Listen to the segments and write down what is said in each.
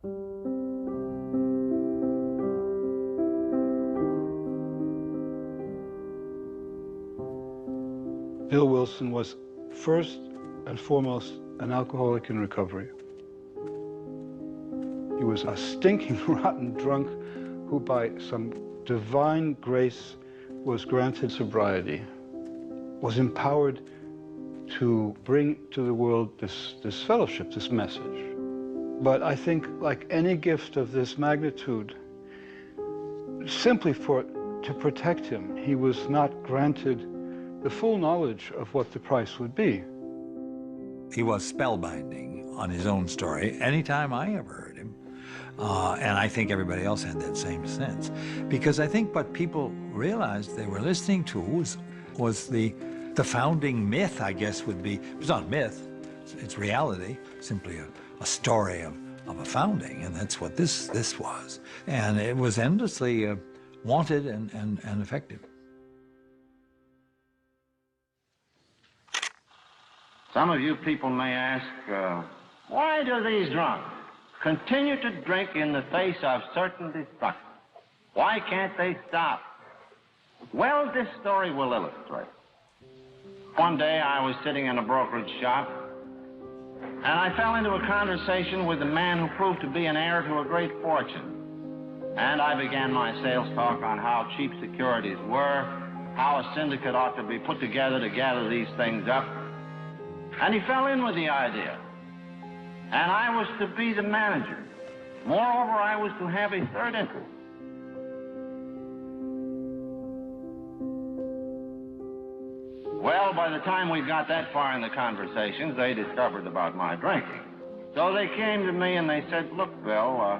Bill Wilson was first and foremost an alcoholic in recovery. He was a stinking, rotten drunk who by some divine grace was granted sobriety, was empowered to bring to the world this fellowship, this message. But I think, like any gift of this magnitude, simply to protect him, he was not granted the full knowledge of what the price would be. He was spellbinding on his own story anytime I ever heard him. And I think everybody else had that same sense. Because I think what people realized they were listening to was the founding myth, I guess, would be, it's not a myth, it's reality, simply a story of a founding, and that's what this was. And it was endlessly wanted and effective. Some of you people may ask, why do these drunks continue to drink in the face of certain destruction? Why can't they stop? Well, this story will illustrate. One day I was sitting in a brokerage shop, and I fell into a conversation with a man who proved to be an heir to a great fortune. And I began my sales talk on how cheap securities were, how a syndicate ought to be put together to gather these things up. And he fell in with the idea. And I was to be the manager. Moreover, I was to have a third interest. Well, by the time we got that far in the conversations, they discovered about my drinking. So they came to me and they said, look, Bill,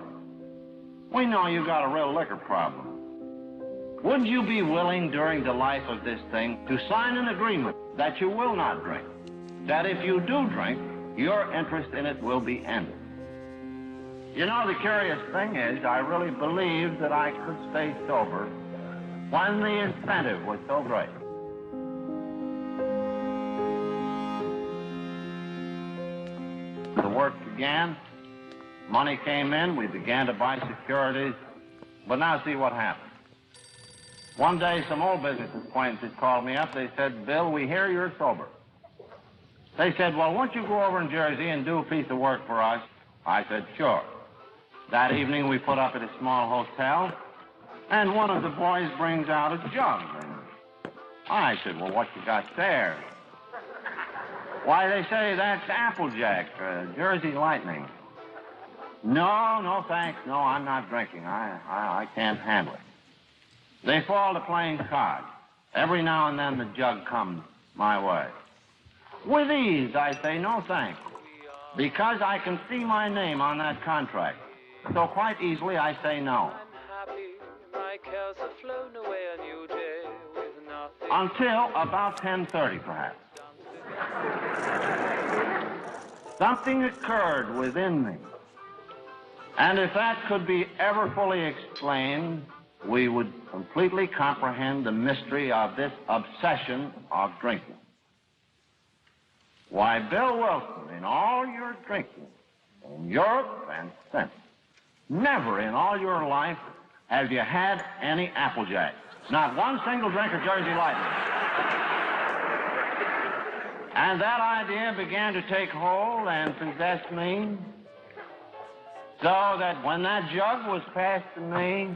we know you got a real liquor problem. Would you be willing during the life of this thing to sign an agreement that you will not drink? That if you do drink, your interest in it will be ended. You know, the curious thing is, I really believed that I could stay sober when the incentive was so great. The work began, money came in, we began to buy securities, but now see what happened. One day, some old business acquaintances called me up. They said, Bill, we hear you're sober. They said, well, won't you go over in Jersey and do a piece of work for us? I said, sure. That evening, we put up at a small hotel, and one of the boys brings out a jug. And I said, well, what you got there? Why, they say that's Applejack, Jersey Lightning. No, thanks. No, I'm not drinking. I can't handle it. They fall to playing cards. Every now and then the jug comes my way. With ease, I say no thanks, because I can see my name on that contract. So quite easily, I say no. Until about 10:30, perhaps. Something occurred within me. And if that could be ever fully explained, we would completely comprehend the mystery of this obsession of drinking. Why, Bill Wilson, in all your drinking, in Europe and since, never in all your life have you had any Applejack. Not one single drink of Jersey Lightning. And that idea began to take hold and possess me, so that when that jug was passed to me,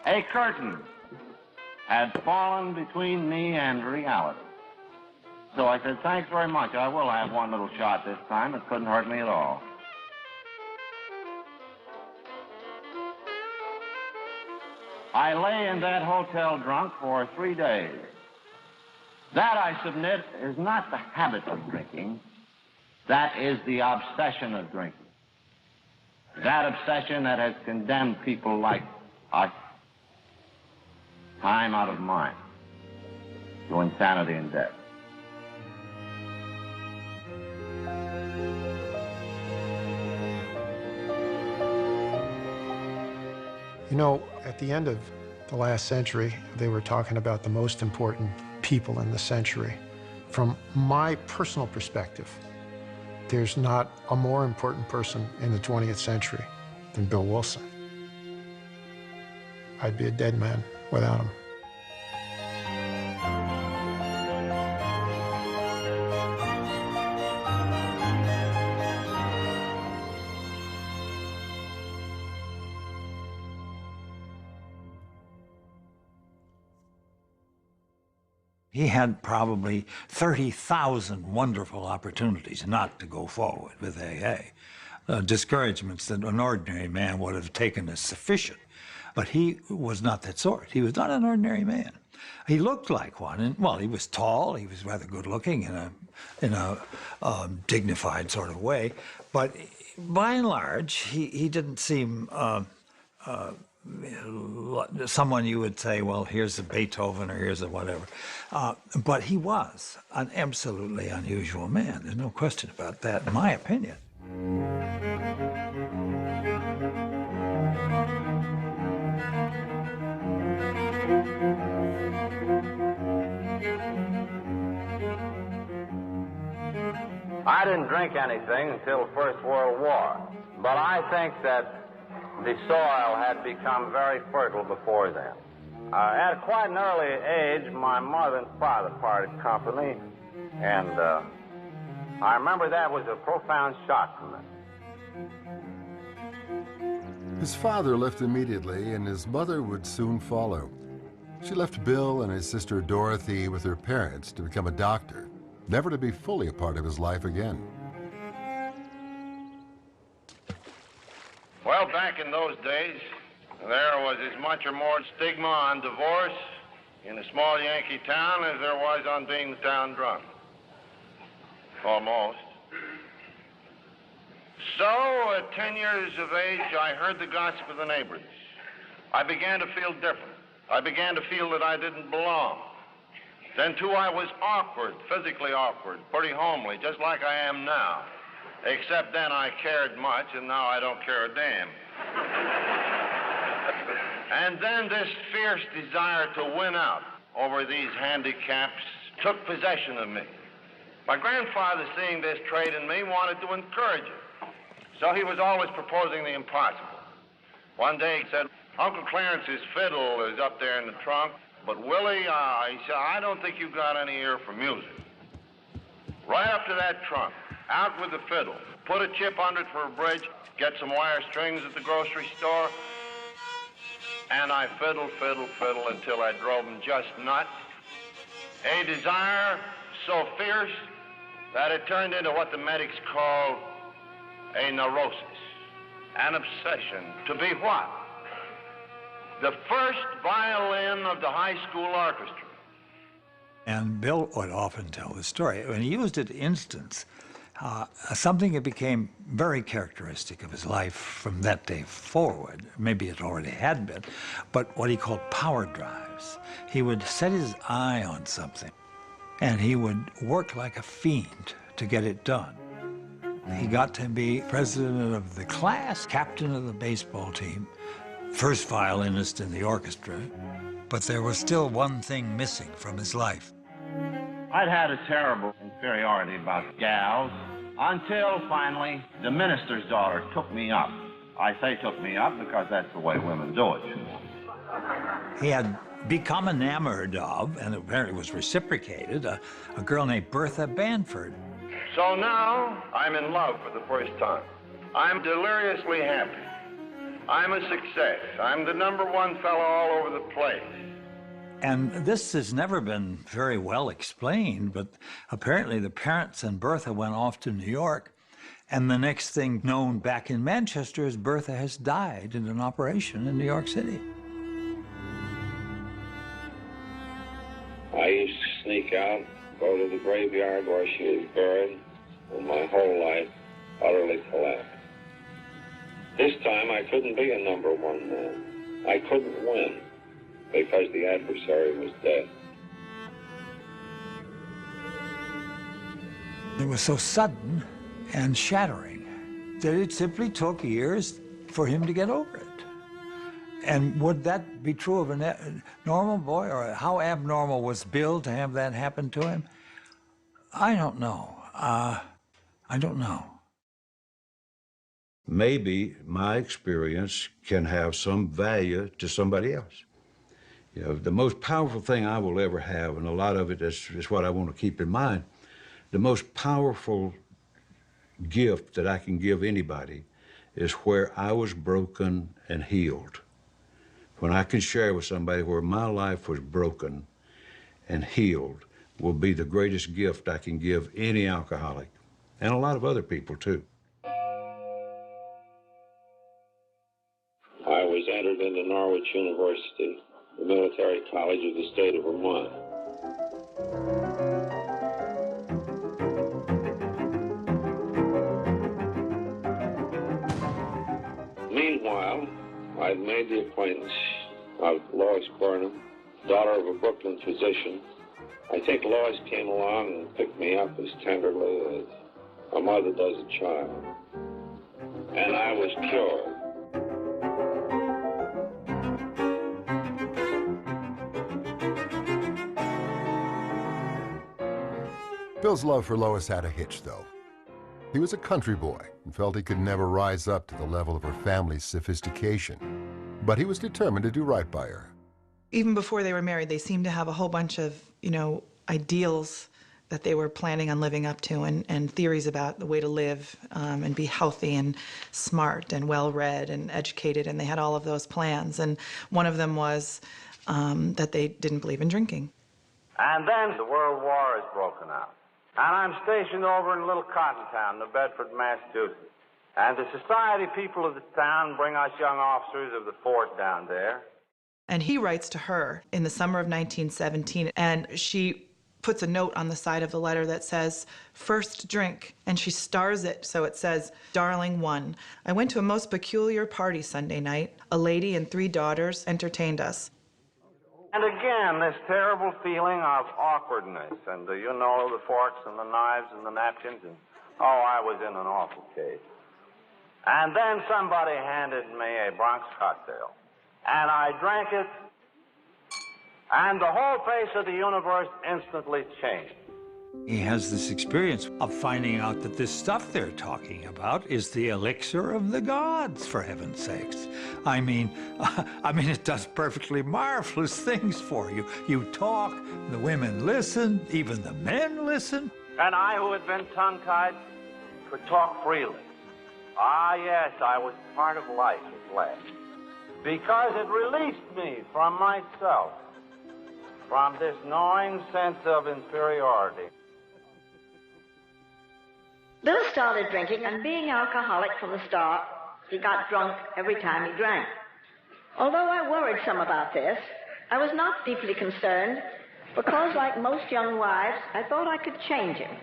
a curtain had fallen between me and reality. So I said, thanks very much. I will have one little shot this time. It couldn't hurt me at all. I lay in that hotel drunk for 3 days. That, I submit, is not the habit of drinking. That is the obsession of drinking. That obsession that has condemned people like us, time out of mind, to insanity and death. You know, at the end of the last century, they were talking about the most important people in the century. From my personal perspective, there's not a more important person in the 20th century than Bill Wilson. I'd be a dead man without him. He had probably 30,000 wonderful opportunities not to go forward with AA. Discouragements that an ordinary man would have taken as sufficient. But he was not that sort. He was not an ordinary man. He looked like one, and well, he was tall, he was rather good looking in a dignified sort of way, but by and large, he didn't seem someone you would say, well, here's a Beethoven or here's a whatever. But he was an absolutely unusual man. There's no question about that, in my opinion. I didn't drink anything until the First World War, but I think that the soil had become very fertile before then. At quite an early age, my mother and father parted company, and I remember that was a profound shock to me. His father left immediately, and his mother would soon follow. She left Bill and his sister Dorothy with her parents to become a doctor, never to be fully a part of his life again. Well, back in those days, there was as much or more stigma on divorce in a small Yankee town as there was on being the town drunk. Almost. So, at 10 years of age, I heard the gossip of the neighbors. I began to feel different. I began to feel that I didn't belong. Then, too, I was awkward, physically awkward, pretty homely, just like I am now. Except then I cared much, and now I don't care a damn. And then this fierce desire to win out over these handicaps took possession of me. My grandfather, seeing this trait in me, wanted to encourage it. So he was always proposing the impossible. One day he said, Uncle Clarence's fiddle is up there in the trunk, but Willie, he said, I don't think you've got any ear for music. Right up to that trunk, out with the fiddle, put a chip under it for a bridge, get some wire strings at the grocery store, and I fiddled until I drove him just nuts. A desire so fierce that it turned into what the medics call a neurosis, an obsession. To be what? The first violin of the high school orchestra. And Bill would often tell the story. When he used it, instance, something that became very characteristic of his life from that day forward. Maybe it already had been, but what he called power drives. He would set his eye on something, and he would work like a fiend to get it done. He got to be president of the class, captain of the baseball team, first violinist in the orchestra, but there was still one thing missing from his life. I'd had a terrible inferiority about gals until finally the minister's daughter took me up. I say took me up because that's the way women do it. He had become enamored of, and apparently was reciprocated, a girl named Bertha Banford. So now I'm in love for the first time. I'm deliriously happy. I'm a success. I'm the #1 fellow all over the place. And this has never been very well explained, but apparently the parents and Bertha went off to New York, and the next thing known back in Manchester is Bertha has died in an operation in New York City. I used to sneak out, go to the graveyard where she was buried, and my whole life utterly collapsed. This time I couldn't be a #1 man. I couldn't win because the adversary was dead. It was so sudden and shattering that it simply took years for him to get over it. And would that be true of a normal boy, or how abnormal was Bill to have that happen to him? I don't know. I don't know. maybe my experience can have some value to somebody else. You know, the most powerful thing I will ever have, and a lot of it is what I want to keep in mind, the most powerful gift that I can give anybody is where I was broken and healed. When I can share with somebody where my life was broken and healed will be the greatest gift I can give any alcoholic, and a lot of other people too. I was entered into Norwich University, the military college of the state of Vermont. Meanwhile, I'd made the acquaintance of Lois Burnham, daughter of a Brooklyn physician. I think Lois came along and picked me up as tenderly as a mother does a child. And I was cured. Bill's love for Lois had a hitch, though. He was a country boy and felt he could never rise up to the level of her family's sophistication. But he was determined to do right by her. Even before they were married, they seemed to have a whole bunch of, ideals that they were planning on living up to, and theories about the way to live and be healthy and smart and well-read and educated, and they had all of those plans. And one of them was that they didn't believe in drinking. And then the World War is broken out. And I'm stationed over in a little cotton town, New Bedford, Massachusetts. And the society people of the town bring us young officers of the fort down there. And he writes to her in the summer of 1917, and she puts a note on the side of the letter that says, "First drink," and she stars it, so it says, "Darling one, I went to a most peculiar party Sunday night. A lady and 3 daughters entertained us." And again, this terrible feeling of awkwardness, and the forks and the knives and the napkins, and I was in an awful case. And then somebody handed me a Bronx cocktail, and I drank it, and the whole face of the universe instantly changed. He has this experience of finding out that this stuff they're talking about is the elixir of the gods, for heaven's sakes. I mean, it does perfectly marvelous things for you. You talk, the women listen, even the men listen. And I, who had been tongue-tied, could talk freely. Ah, yes, I was part of life at last, because it released me from myself, from this gnawing sense of inferiority. Bill started drinking, and being alcoholic from the start, he got drunk every time he drank. Although I worried some about this, I was not deeply concerned, because like most young wives, I thought I could change him.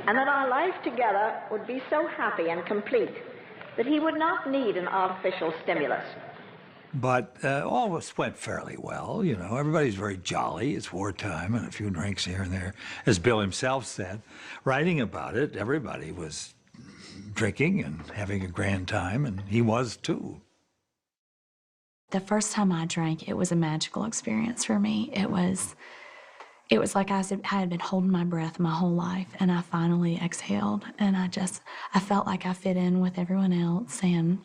And that our life together would be so happy and complete that he would not need an artificial stimulus. But all went fairly well, Everybody's very jolly. It's wartime and a few drinks here and there. As Bill himself said, writing about it, everybody was drinking and having a grand time, and he was too. The first time I drank, it was a magical experience for me. It was like I had been holding my breath my whole life, and I finally exhaled, and I felt like I fit in with everyone else, and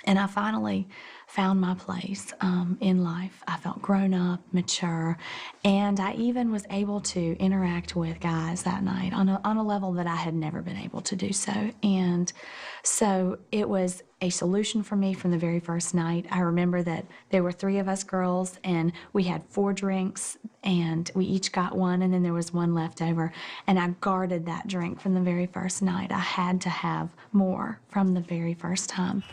I finally found my place in life. I felt grown up, mature, and I even was able to interact with guys that night on a level that I had never been able to do so. And so it was a solution for me from the very first night. I remember that there were 3 of us girls, and we had 4 drinks, and we each got one, and then there was one left over. And I guarded that drink from the very first night. I had to have more from the very first time.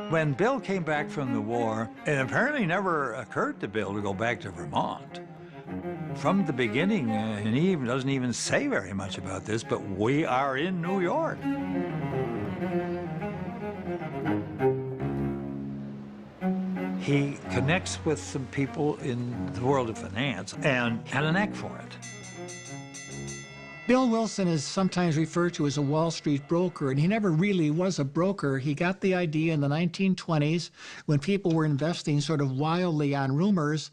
When Bill came back from the war, it apparently never occurred to Bill to go back to Vermont. From the beginning, and he doesn't even say very much about this, but we are in New York. He connects with some people in the world of finance and had a knack for it. Bill Wilson is sometimes referred to as a Wall Street broker, and he never really was a broker. He got the idea in the 1920s when people were investing sort of wildly on rumors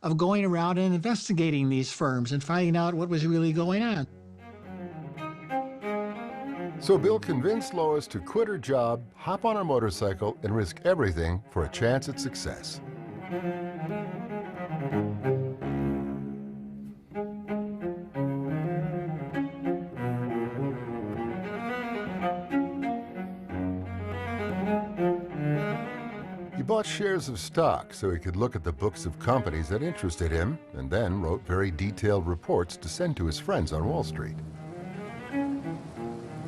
of going around and investigating these firms and finding out what was really going on. So Bill convinced Lois to quit her job, hop on her motorcycle, and risk everything for a chance at success. He bought shares of stock so he could look at the books of companies that interested him, and then wrote very detailed reports to send to his friends on Wall Street.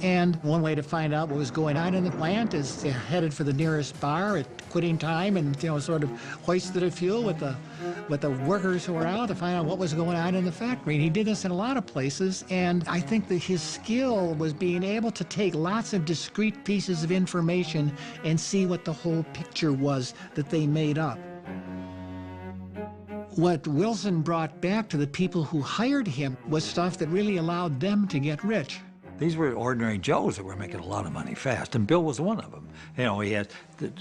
And one way to find out what was going on in the plant is headed for the nearest bar at quitting time and, sort of hoisted a fuel with the workers who were out to find out what was going on in the factory. And he did this in a lot of places, and I think that his skill was being able to take lots of discrete pieces of information and see what the whole picture was that they made up. What Wilson brought back to the people who hired him was stuff that really allowed them to get rich. These were ordinary Joes that were making a lot of money fast, and Bill was one of them. He had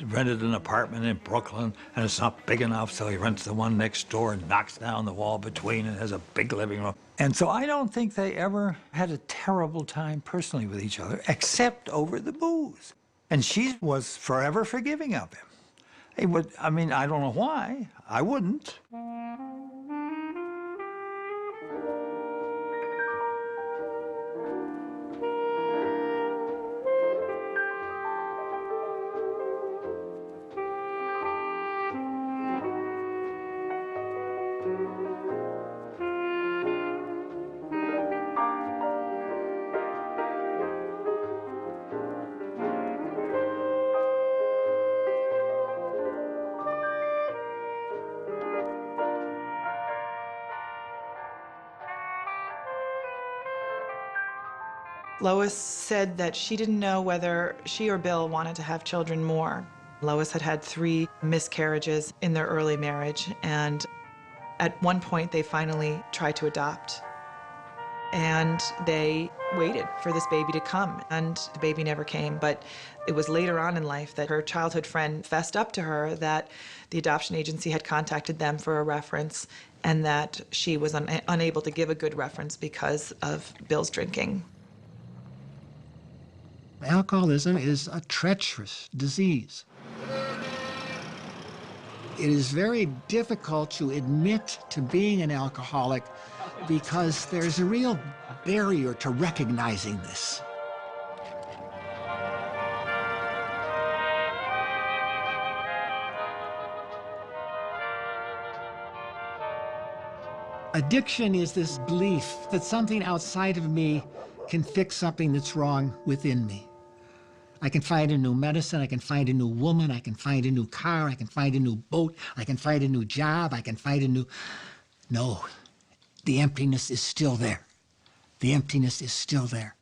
rented an apartment in Brooklyn, and it's not big enough, so he rents the one next door and knocks down the wall between and has a big living room. And so I don't think they ever had a terrible time personally with each other, except over the booze. And she was forever forgiving of him. He would, I don't know why. I wouldn't. Lois said that she didn't know whether she or Bill wanted to have children more. Lois had had 3 miscarriages in their early marriage, and at one point they finally tried to adopt. And they waited for this baby to come, and the baby never came. But it was later on in life that her childhood friend fessed up to her that the adoption agency had contacted them for a reference, and that she was unable to give a good reference because of Bill's drinking. Alcoholism is a treacherous disease. It is very difficult to admit to being an alcoholic because there's a real barrier to recognizing this. Addiction is this belief that something outside of me can fix something that's wrong within me. I can find a new medicine, I can find a new woman, I can find a new car, I can find a new boat, I can find a new job, I can find a new... No, the emptiness is still there. The emptiness is still there.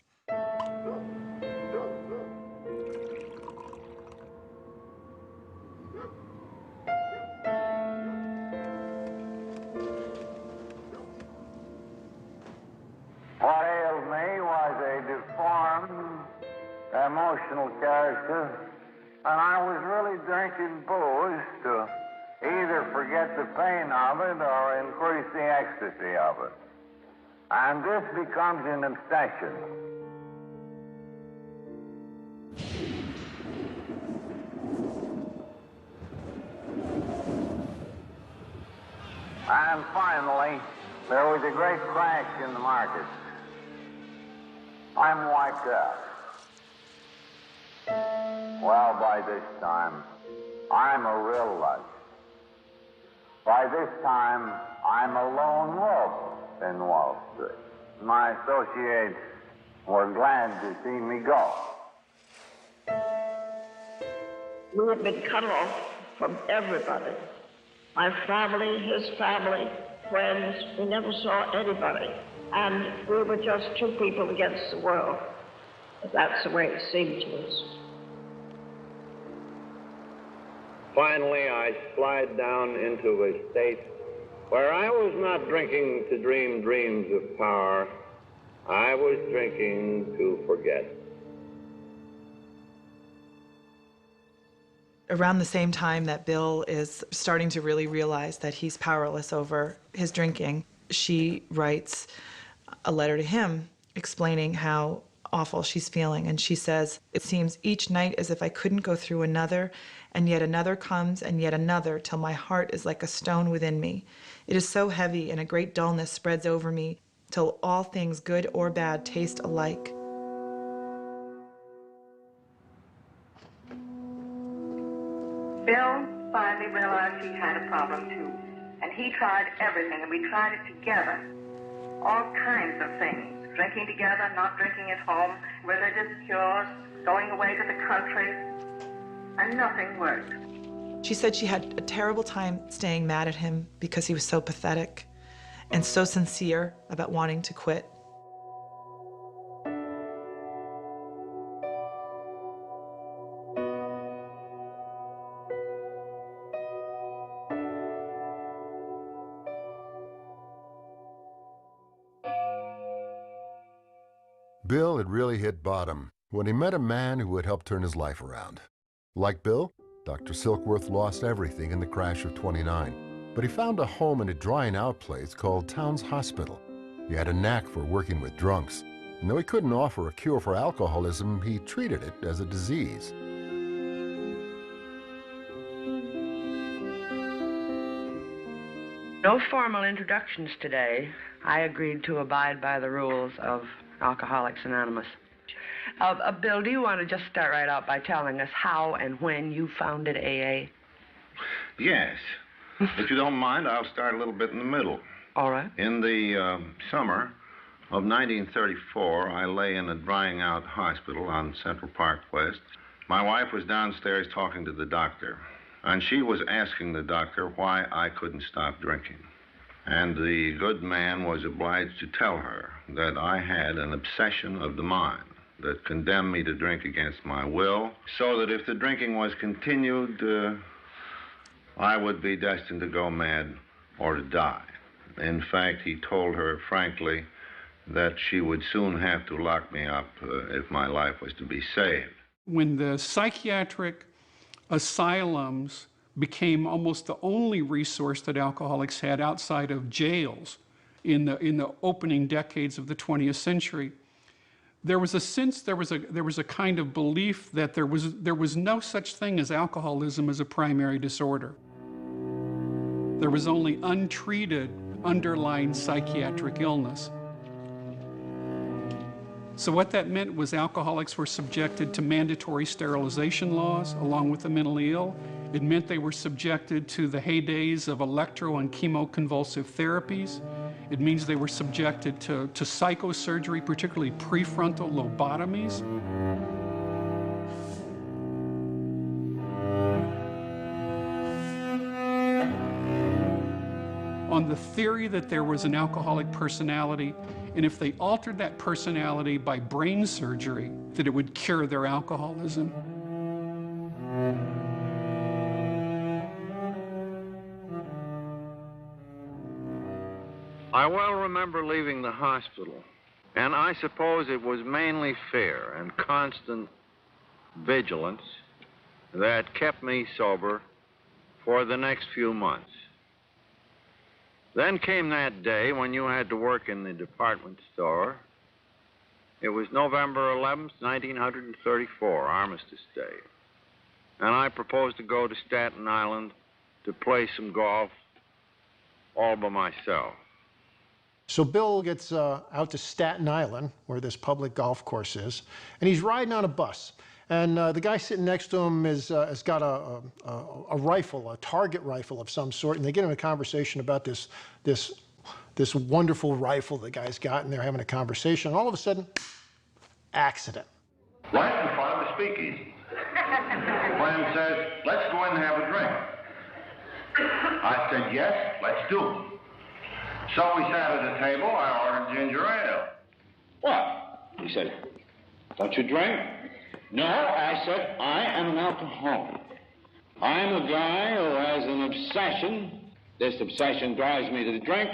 What ailed me was a deformed, emotional character, and I was really drinking booze to either forget the pain of it or increase the ecstasy of it. And this becomes an obsession. And finally, there was a great crash in the market. I'm wiped out. Well, by this time, I'm a real lug. By this time, I'm a lone wolf in Wall Street. My associates were glad to see me go. We had been cut off from everybody. My family, his family, friends, we never saw anybody. And we were just 2 people against the world. That's the way it seemed to us. Finally, I slide down into a state where I was not drinking to dream dreams of power. I was drinking to forget. Around the same time that Bill is starting to really realize that he's powerless over his drinking, she writes a letter to him explaining how awful she's feeling. And she says, "It seems each night as if I couldn't go through another, and yet another comes, and yet another, till my heart is like a stone within me. It is so heavy, and a great dullness spreads over me, till all things, good or bad, taste alike." Bill finally realized he had a problem too, and he tried everything, and we tried it together. All kinds of things. Drinking together, not drinking at home, religious cures, going away to the country, and nothing worked. She said she had a terrible time staying mad at him because he was so pathetic and so sincere about wanting to quit. Bill had really hit bottom when he met a man who would help turn his life around. Like Bill, Dr. Silkworth lost everything in the crash of '29, but he found a home in a drying-out place called Towns Hospital. He had a knack for working with drunks, and though he couldn't offer a cure for alcoholism, he treated it as a disease. No formal introductions today. I agreed to abide by the rules of Alcoholics Anonymous. Bill, do you want to just start right out by telling us how and when you founded AA? Yes. If you don't mind, I'll start a little bit in the middle. All right. In the summer of 1934, I lay in a drying-out hospital on Central Park West. My wife was downstairs talking to the doctor, and she was asking the doctor why I couldn't stop drinking. And the good man was obliged to tell her that I had an obsession of the mind that condemned me to drink against my will, so that if the drinking was continued, I would be destined to go mad or to die. In fact, he told her frankly that she would soon have to lock me up if my life was to be saved. When the psychiatric asylums became almost the only resource that alcoholics had outside of jails in the opening decades of the 20th century, there was a sense, there was a kind of belief that there was no such thing as alcoholism as a primary disorder. There was only untreated underlying psychiatric illness. So what that meant was alcoholics were subjected to mandatory sterilization laws along with the mentally ill. It meant they were subjected to the heydays of electro and chemoconvulsive therapies. It means they were subjected to psychosurgery, particularly prefrontal lobotomies. On the theory that there was an alcoholic personality, and if they altered that personality by brain surgery, that it would cure their alcoholism. I well remember leaving the hospital, and I suppose it was mainly fear and constant vigilance that kept me sober for the next few months. Then came that day when you had to work in the department store. It was November 11th, 1934, Armistice Day. And I proposed to go to Staten Island to play some golf all by myself. So Bill gets out to Staten Island, where this public golf course is, and he's riding on a bus. And the guy sitting next to him has got a rifle, a target rifle of some sort, and they get in a conversation about this wonderful rifle the guy's got, and they're having a conversation. And all of a sudden, accident. Right in front of the speakeasy. Glenn says, "Let's go in and have a drink." I said, "Yes, let's do it." So we sat at a table. I ordered ginger ale. What? He said, "Don't you drink?" No, I said, "I am an alcoholic. I'm a guy who has an obsession. This obsession drives me to drink.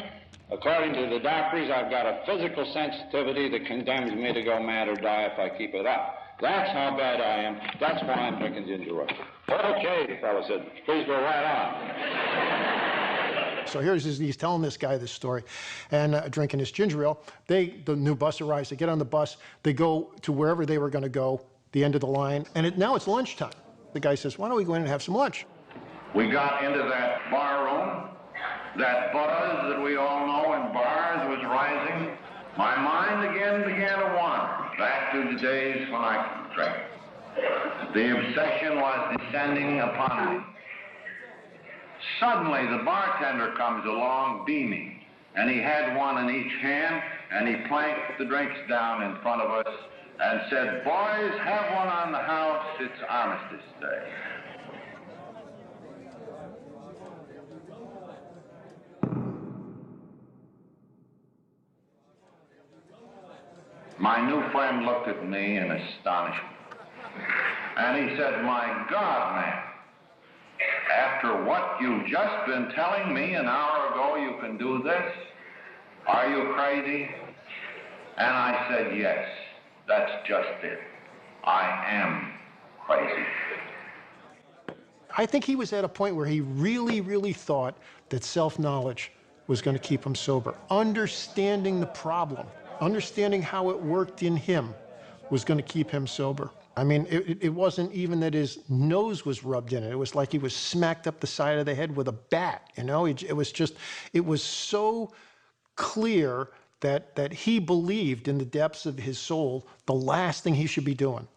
According to the doctors, I've got a physical sensitivity that condemns me to go mad or die if I keep it up. That's how bad I am. That's why I'm drinking ginger ale. Okay, the fellow said, please go right on. So he's telling this guy this story and drinking his ginger ale. The new bus arrives, they get on the bus, they go to wherever they were going to go, the end of the line, and now it's lunchtime. The guy says, why don't we go in and have some lunch? We got into that bar room. That buzz that we all know in bars was rising. My mind again began to wander back to the days when I could drink. The obsession was descending upon me. Suddenly, the bartender comes along beaming, and he had one in each hand, and he planked the drinks down in front of us and said, boys, have one on the house, it's Armistice Day. My new friend looked at me in astonishment, and he said, my God, man, after what you've just been telling me an hour ago, you can do this? Are you crazy? And I said, yes, that's just it. I am crazy. I think he was at a point where he really, really thought that self-knowledge was going to keep him sober. Understanding the problem, understanding how it worked in him was going to keep him sober. I mean, it wasn't even that his nose was rubbed in it. It was like he was smacked up the side of the head with a bat, you know? It was so clear that he believed in the depths of his soul the last thing he should be doing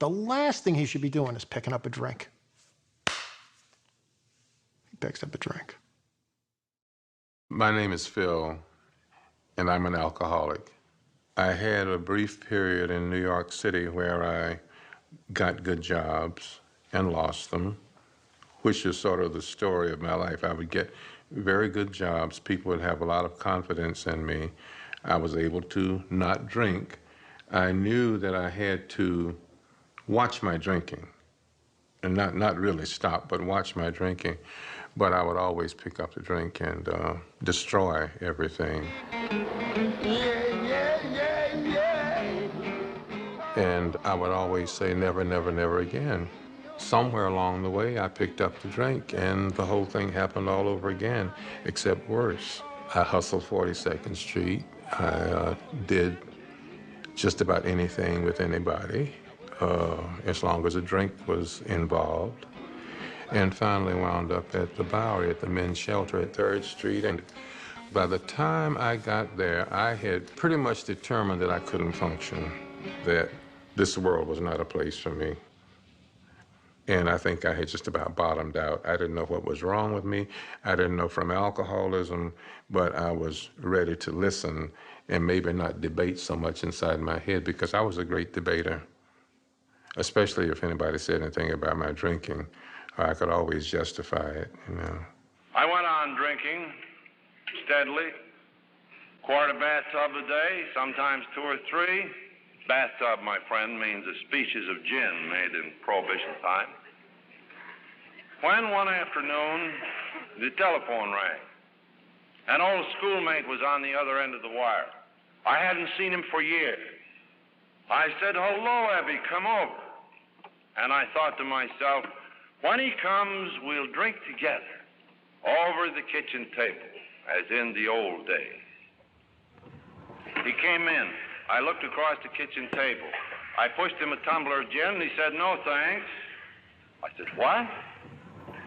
is picking up a drink. He picks up a drink. My name is Phil, and I'm an alcoholic. I had a brief period in New York City where I got good jobs and lost them, which is sort of the story of my life. I would get very good jobs. People would have a lot of confidence in me. I was able to not drink. I knew that I had to watch my drinking and not really stop, but watch my drinking. But I would always pick up the drink and destroy everything. And I would always say, never, never, never again. Somewhere along the way, I picked up the drink, and the whole thing happened all over again, except worse. I hustled 42nd Street. I did just about anything with anybody, as long as a drink was involved. And finally wound up at the Bowery, at the men's shelter at 3rd Street. And by the time I got there, I had pretty much determined that I couldn't function, that this world was not a place for me. And I think I had just about bottomed out. I didn't know what was wrong with me. I didn't know from alcoholism, but I was ready to listen and maybe not debate so much inside my head, because I was a great debater, especially if anybody said anything about my drinking. I could always justify it, you know. I went on drinking steadily, quart of bathtub a day, sometimes 2 or 3. Bathtub, my friend, means a species of gin made in Prohibition time. When one afternoon the telephone rang, an old schoolmate was on the other end of the wire. I hadn't seen him for years. I said, hello, Abby, come over. And I thought to myself, when he comes, we'll drink together over the kitchen table, as in the old days. He came in. I looked across the kitchen table. I pushed him a tumbler of gin, and he said, no, thanks. I said, what?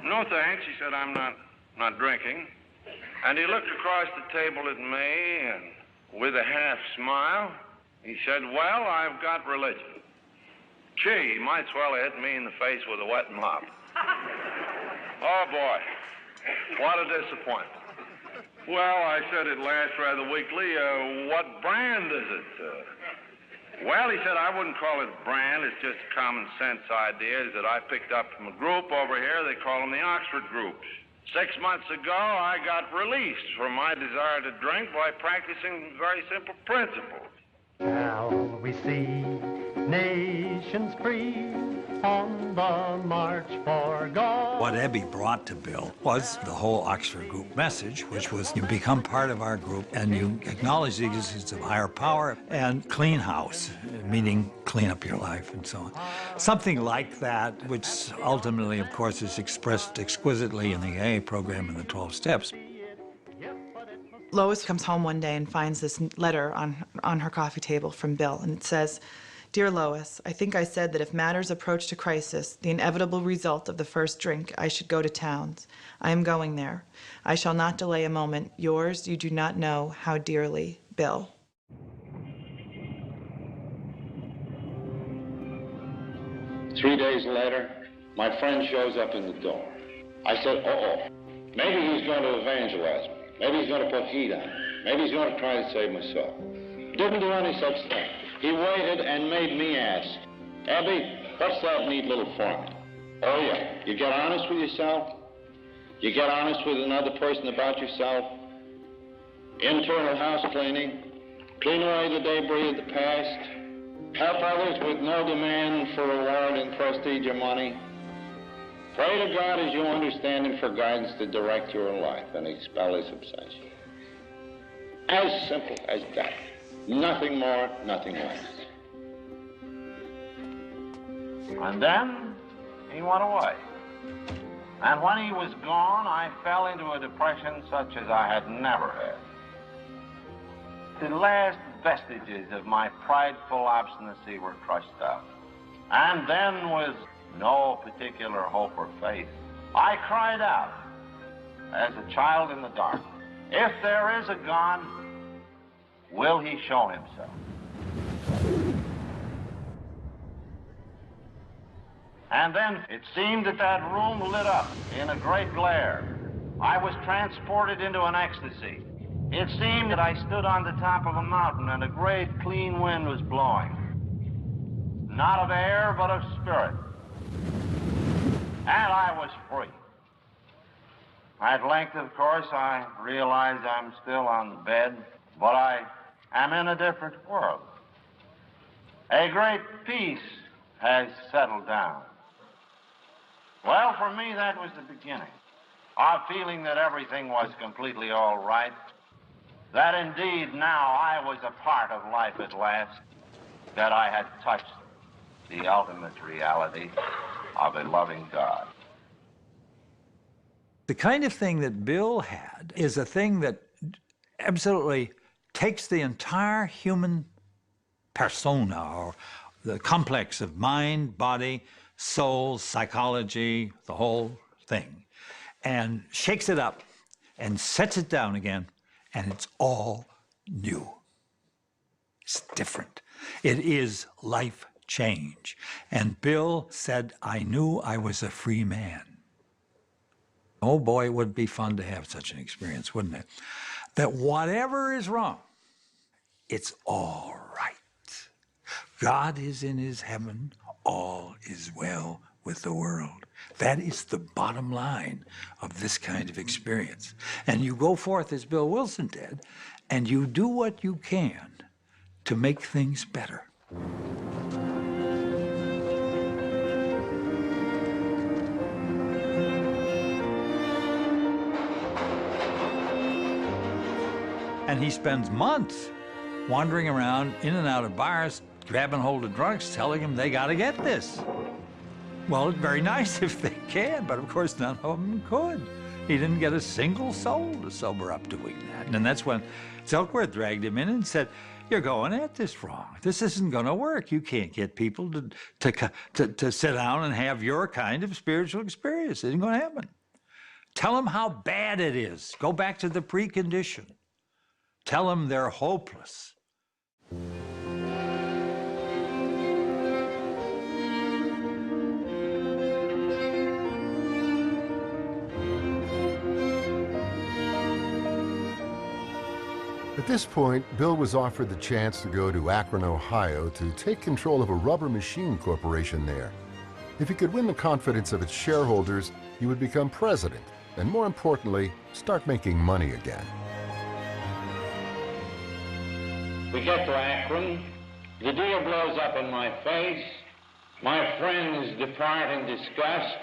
No, thanks. He said, I'm not drinking. And he looked across the table at me, and with a half smile, he said, well, I've got religion. Gee, he might as well have hit me in the face with a wet mop. Oh, boy, what a disappointment. Well, I said at last rather weakly, what brand is it? Well, he said, I wouldn't call it brand. It's just common sense ideas that I picked up from a group over here. They call them the Oxford groups. 6 months ago, I got released from my desire to drink by practicing very simple principles. Now we see nations free On the march for gold. What Ebby brought to Bill was the whole Oxford Group message, which was you become part of our group and you acknowledge the existence of higher power and clean house, meaning clean up your life and so on. Something like that, which ultimately, of course, is expressed exquisitely in the AA program and the 12 Steps. Lois comes home one day and finds this letter on her coffee table from Bill, and it says, "Dear Lois, I think I said that if matters approached a crisis, the inevitable result of the first drink, I should go to Towns. I am going there. I shall not delay a moment. Yours, you do not know how dearly, Bill." Three days later, my friend shows up in the door. I said, uh-oh, maybe he's going to evangelize me. Maybe he's going to put heat on me. Maybe he's going to try to save my soul. Didn't do any such thing. He waited and made me ask, "Ebby, what's that neat little formula?" Oh, yeah. You get honest with yourself. You get honest with another person about yourself. Internal house cleaning. Clean away the debris of the past. Help others with no demand for reward and prestige or money. Pray to God as you understand Him for guidance to direct your life and expel His obsession. As simple as that. Nothing more, nothing less. And then he went away. And when he was gone, I fell into a depression such as I had never had. The last vestiges of my prideful obstinacy were crushed out. And then, with no particular hope or faith, I cried out, as a child in the dark, "If there is a God, will He show Himself?" And then it seemed that that room lit up in a great glare. I was transported into an ecstasy. It seemed that I stood on the top of a mountain and a great clean wind was blowing. Not of air, but of spirit. And I was free. At length, of course, I realize I'm still on the bed, but I am in a different world. A great peace has settled down. Well, for me, that was the beginning of feeling that everything was completely all right, that indeed now I was a part of life at last, that I had touched the ultimate reality of a loving God. The kind of thing that Bill had is a thing that absolutely takes the entire human persona, or the complex of mind, body, soul, psychology, the whole thing, and shakes it up and sets it down again, and it's all new. It's different. It is life change. And Bill said, "I knew I was a free man." Oh boy, it would be fun to have such an experience, wouldn't it? That whatever is wrong, it's all right. God is in His heaven, all is well with the world. That is the bottom line of this kind of experience. And you go forth as Bill Wilson did, and you do what you can to make things better. And he spends months wandering around in and out of bars, grabbing hold of drunks, telling them they got to get this. Well, it's very nice if they can, but of course none of them could. He didn't get a single soul to sober up doing that. And that's when Silkworth dragged him in and said, "You're going at this wrong. This isn't going to work. You can't get people to sit down and have your kind of spiritual experience. It isn't going to happen. Tell them how bad it is. Go back to the precondition. Tell them they're hopeless." At this point, Bill was offered the chance to go to Akron, Ohio to take control of a rubber machine corporation there. If he could win the confidence of its shareholders, he would become president, and more importantly, start making money again. We get to Akron. The deal blows up in my face. My friends depart in disgust.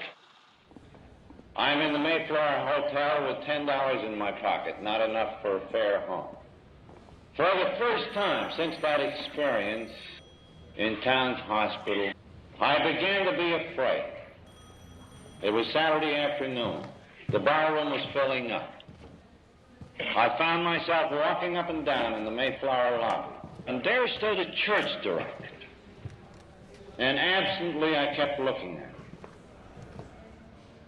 I'm in the Mayflower Hotel with $10 in my pocket, not enough for a fare home. For the first time since that experience in Towns Hospital, I began to be afraid. It was Saturday afternoon. The barroom was filling up. I found myself walking up and down in the Mayflower lobby, and there stood a church director. And absently, I kept looking at him.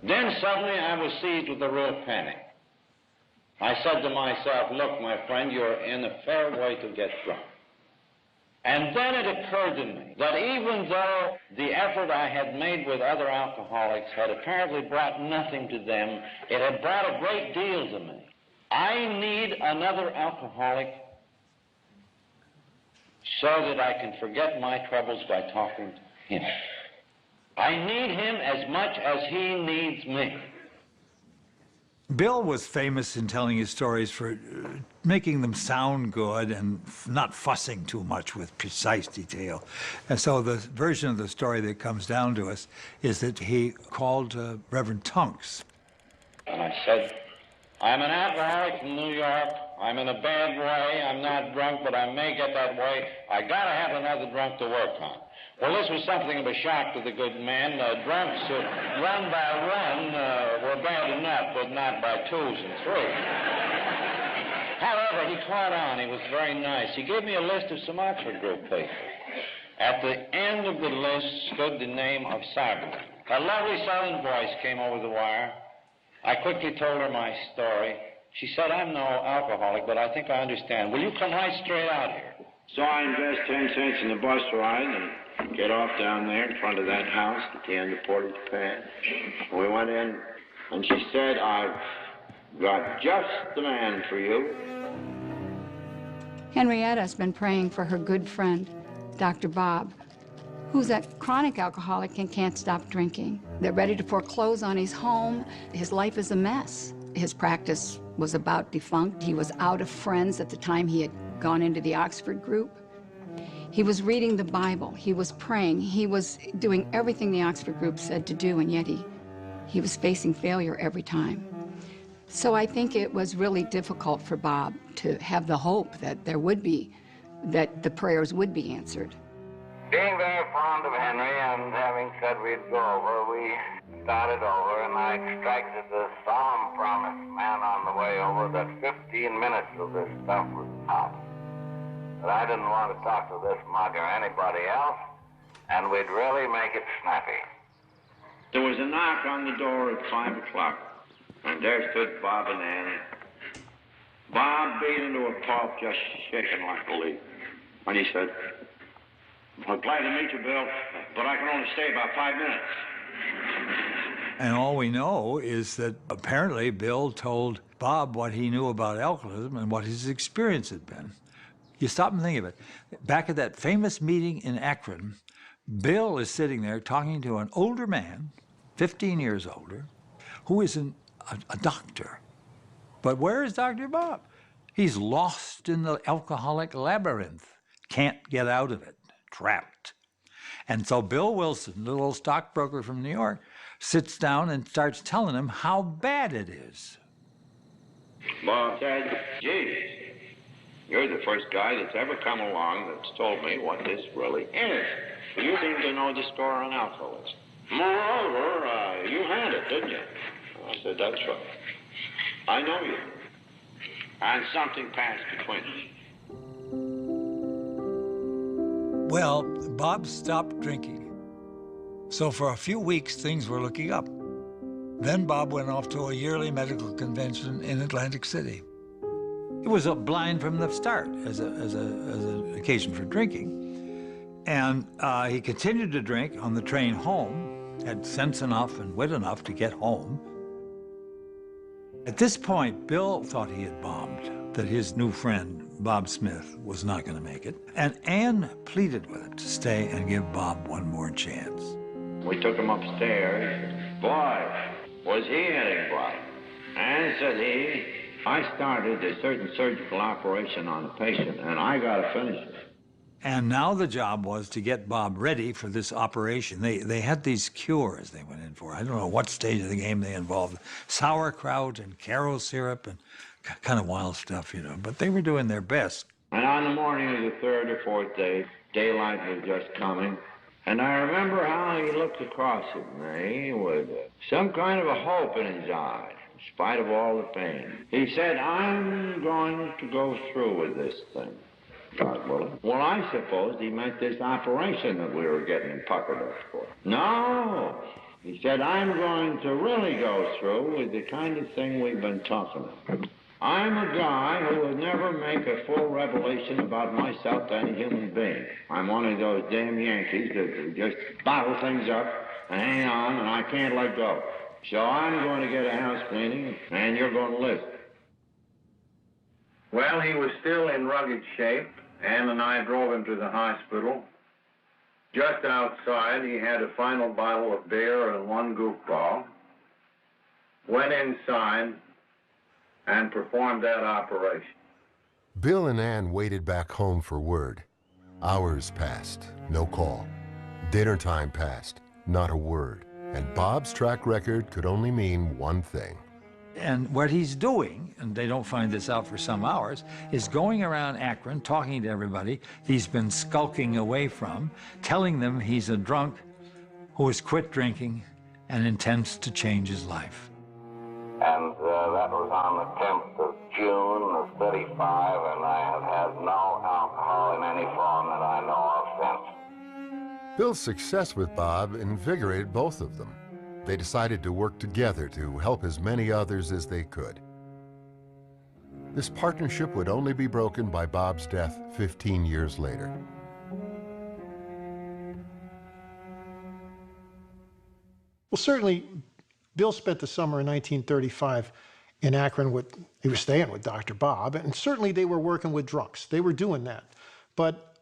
Then suddenly, I was seized with a real panic. I said to myself, look, my friend, you're in a fair way to get drunk. And then it occurred to me that even though the effort I had made with other alcoholics had apparently brought nothing to them, it had brought a great deal to me. I need another alcoholic so that I can forget my troubles by talking to him. I need him as much as he needs me. Bill was famous in telling his stories for making them sound good and not fussing too much with precise detail. And so the version of the story that comes down to us is that he called Reverend Tunks. And I said, I'm an alcoholic from New York. I'm in a bad way. I'm not drunk, but I may get that way. I gotta have another drunk to work on. Well, this was something of a shock to the good man. Drunks, run by one, were bad enough, but not by twos and threes. However, he caught on. He was very nice. He gave me a list of some Oxford group people. At the end of the list stood the name of Sargent. A lovely southern voice came over the wire. I quickly told her my story. She said, I'm no alcoholic, but I think I understand. Will you come right straight out here? So I invest 10 cents in the bus ride and get off down there in front of that house at the end of Portage Path. We went in, and she said, I've got just the man for you. Henrietta's been praying for her good friend, Dr. Bob, who's a chronic alcoholic and can't stop drinking. They're ready to foreclose on his home. His life is a mess. His practice was about defunct. He was out of friends at the time he had gone into the Oxford group. He was reading the Bible. He was praying. He was doing everything the Oxford group said to do, and yet he was facing failure every time. So I think it was really difficult for Bob to have the hope that that the prayers would be answered. Being very fond of Henry and having said we'd go over, we started over, and I extracted the solemn promise, man, on the way over, that 15 minutes of this stuff was out. But I didn't want to talk to this mug or anybody else, and we'd really make it snappy. There was a knock on the door at 5 o'clock, and there stood Bob and Annie. Bob beat into a pulp, just shaking like a leaf. And he said, I'm glad to meet you, Bill, but I can only stay about 5 minutes. And all we know is that apparently Bill told Bob what he knew about alcoholism and what his experience had been. You stop and think of it. Back at that famous meeting in Akron, Bill is sitting there talking to an older man, 15 years older, who is a doctor. But where is Dr. Bob? He's lost in the alcoholic labyrinth, can't get out of it, trapped. And so Bill Wilson, the little stockbroker from New York, sits down and starts telling him how bad it is. Bob said, geez, you're the first guy that's ever come along that's told me what this really is. You seem to know the score on alcoholism. Moreover, you had it, didn't you? I said, that's right. I know you. And something passed between us. Well, Bob stopped drinking. So for a few weeks, things were looking up. Then Bob went off to a yearly medical convention in Atlantic City. It was a blind from the start as an occasion for drinking. And he continued to drink on the train home, had sense enough and wit enough to get home. At this point, Bill thought he had bombed, that his new friend, Bob Smith, was not going to make it. And Ann pleaded with him to stay and give Bob one more chance. We took him upstairs. Boy, was he hitting Bob. And said I started a certain surgical operation on a patient, and I got to finish it. And now the job was to get Bob ready for this operation. They had these cures they went in for. I don't know what stage of the game they involved. Sauerkraut and Caro syrup and kind of wild stuff, you know. But they were doing their best. And on the morning of the third or fourth day, daylight was just coming. And I remember how he looked across at me with some kind of a hope in his eye, in spite of all the pain. He said, I'm going to go through with this thing, God willing. Well, I supposed he meant this operation that we were getting puckered up for. No, he said, I'm going to really go through with the kind of thing we've been talking about. I'm a guy who will never make a full revelation about myself to any human being. I'm one of those damn Yankees that just bottle things up and hang on, and I can't let go. So I'm going to get a house cleaning, and you're going to live. Well, he was still in rugged shape. Ann and I drove him to the hospital. Just outside, he had a final bottle of beer and one goofball. Went inside and performed that operation. Bill and Ann waited back home for word. Hours passed, no call. Dinner time passed, not a word. And Bob's track record could only mean one thing. And what he's doing, and they don't find this out for some hours, is going around Akron, talking to everybody he's been skulking away from, telling them he's a drunk who has quit drinking and intends to change his life. And that was on the 10th of June of '35, and I have had no alcohol in any form that I know of since. Bill's success with Bob invigorated both of them. They decided to work together to help as many others as they could. This partnership would only be broken by Bob's death 15 years later. Well, certainly, Bill spent the summer in 1935 in Akron he was staying with Dr. Bob, and certainly they were working with drunks. They were doing that. But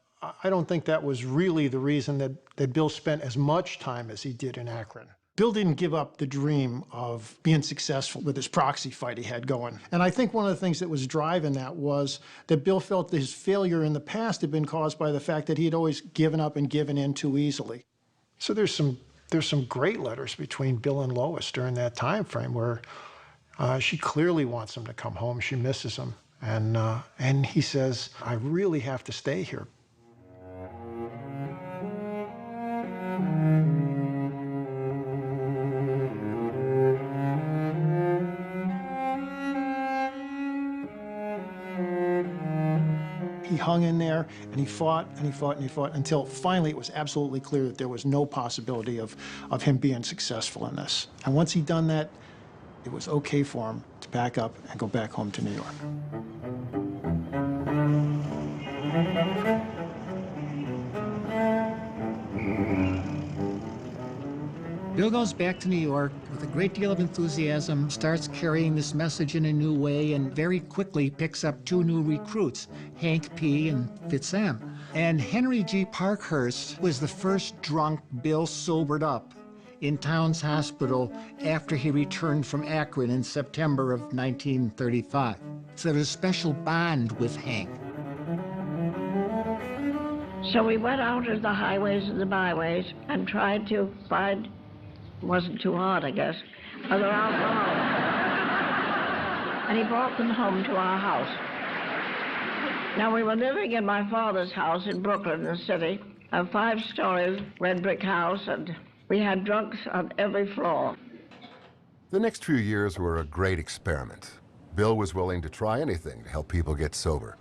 I don't think that was really the reason that Bill spent as much time as he did in Akron. Bill didn't give up the dream of being successful with this proxy fight he had going. And I think one of the things that was driving that was that Bill felt that his failure in the past had been caused by the fact that he had always given up and given in too easily. So there's some great letters between Bill and Lois during that time frame where she clearly wants him to come home. She misses him. And he says, I really have to stay here. He hung in there, and he fought, and he fought, and he fought, until finally it was absolutely clear that there was no possibility of him being successful in this. And once he'd done that, it was okay for him to pack up and go back home to New York. Bill goes back to New York with a great deal of enthusiasm, starts carrying this message in a new way, and very quickly picks up two new recruits, Hank P. and Fitz M. And Henry G. Parkhurst was the first drunk Bill sobered up in Towns Hospital after he returned from Akron in September of 1935. So there was a special bond with Hank. So we went out to the highways and the byways and tried to find, wasn't too hard, I guess, other alcohol. And he brought them home to our house. Now, we were living in my father's house in Brooklyn, the city, a 5-story red brick house, and we had drunks on every floor. The next few years were a great experiment. Bill was willing to try anything to help people get sober.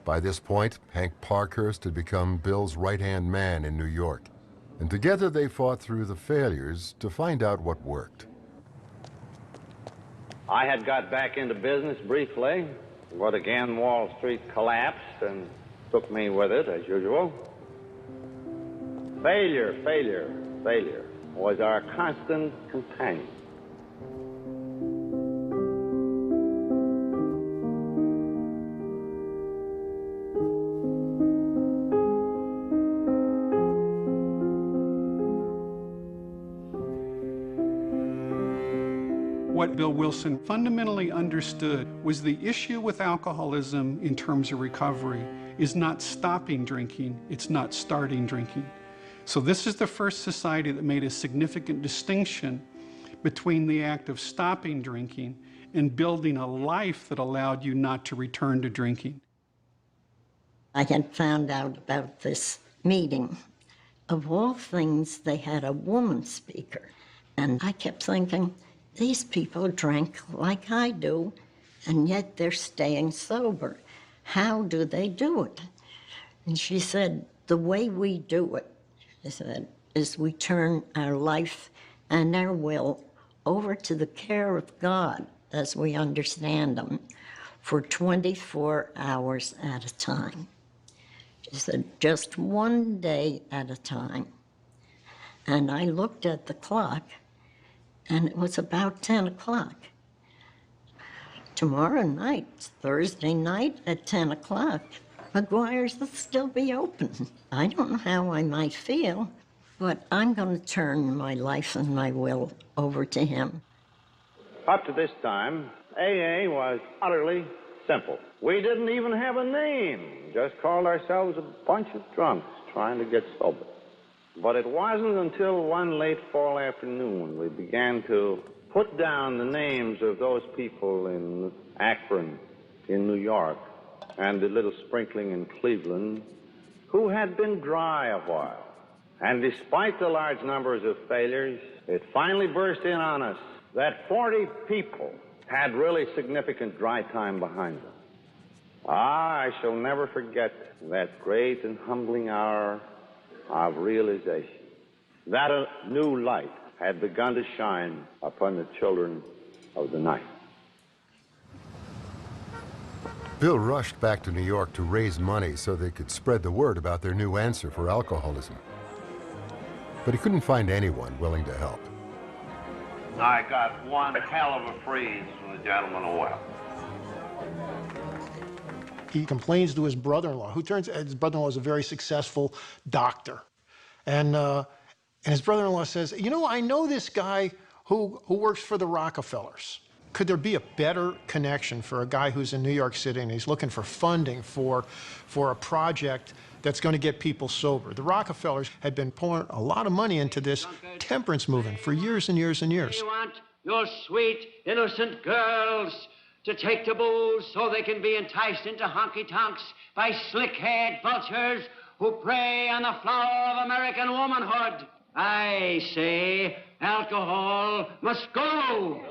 By this point, Hank Parkhurst had become Bill's right-hand man in New York, and together they fought through the failures to find out what worked. I had got back into business briefly, but again Wall Street collapsed and took me with it, as usual. Failure, failure, failure was our constant companion. What Bill Wilson fundamentally understood was the issue with alcoholism in terms of recovery is not stopping drinking, it's not starting drinking. So this is the first society that made a significant distinction between the act of stopping drinking and building a life that allowed you not to return to drinking. I had found out about this meeting. Of all things, they had a woman speaker. And I kept thinking, these people drank like I do, and yet they're staying sober. How do they do it? And she said, the way we do it, she said, is we turn our life and our will over to the care of God as we understand them for 24 hours at a time. She said, just one day at a time. And I looked at the clock, and it was about 10 o'clock. Tomorrow night, Thursday night at 10 o'clock, McGuire's will still be open. I don't know how I might feel, but I'm going to turn my life and my will over to him. Up to this time, AA was utterly simple. We didn't even have a name, just called ourselves a bunch of drunks trying to get sober. But it wasn't until one late fall afternoon we began to put down the names of those people in Akron, in New York, and a little sprinkling in Cleveland, who had been dry a while. And despite the large numbers of failures, it finally burst in on us that 40 people had really significant dry time behind them. I shall never forget that great and humbling hour of realization that a new light had begun to shine upon the children of the night. Bill rushed back to New York to raise money so they could spread the word about their new answer for alcoholism. But he couldn't find anyone willing to help. I got one hell of a freeze from the gentleman who well. He complains to his brother-in-law, his brother-in-law is a very successful doctor. And his brother-in-law says, you know, I know this guy who works for the Rockefellers. Could there be a better connection for a guy who's in New York City and he's looking for funding for a project that's going to get people sober? The Rockefellers had been pouring a lot of money into this temperance movement for years and years and years. You want your sweet, innocent girls to take to booze so they can be enticed into honky-tonks by slick-haired vultures who prey on the flower of American womanhood. I say alcohol must go.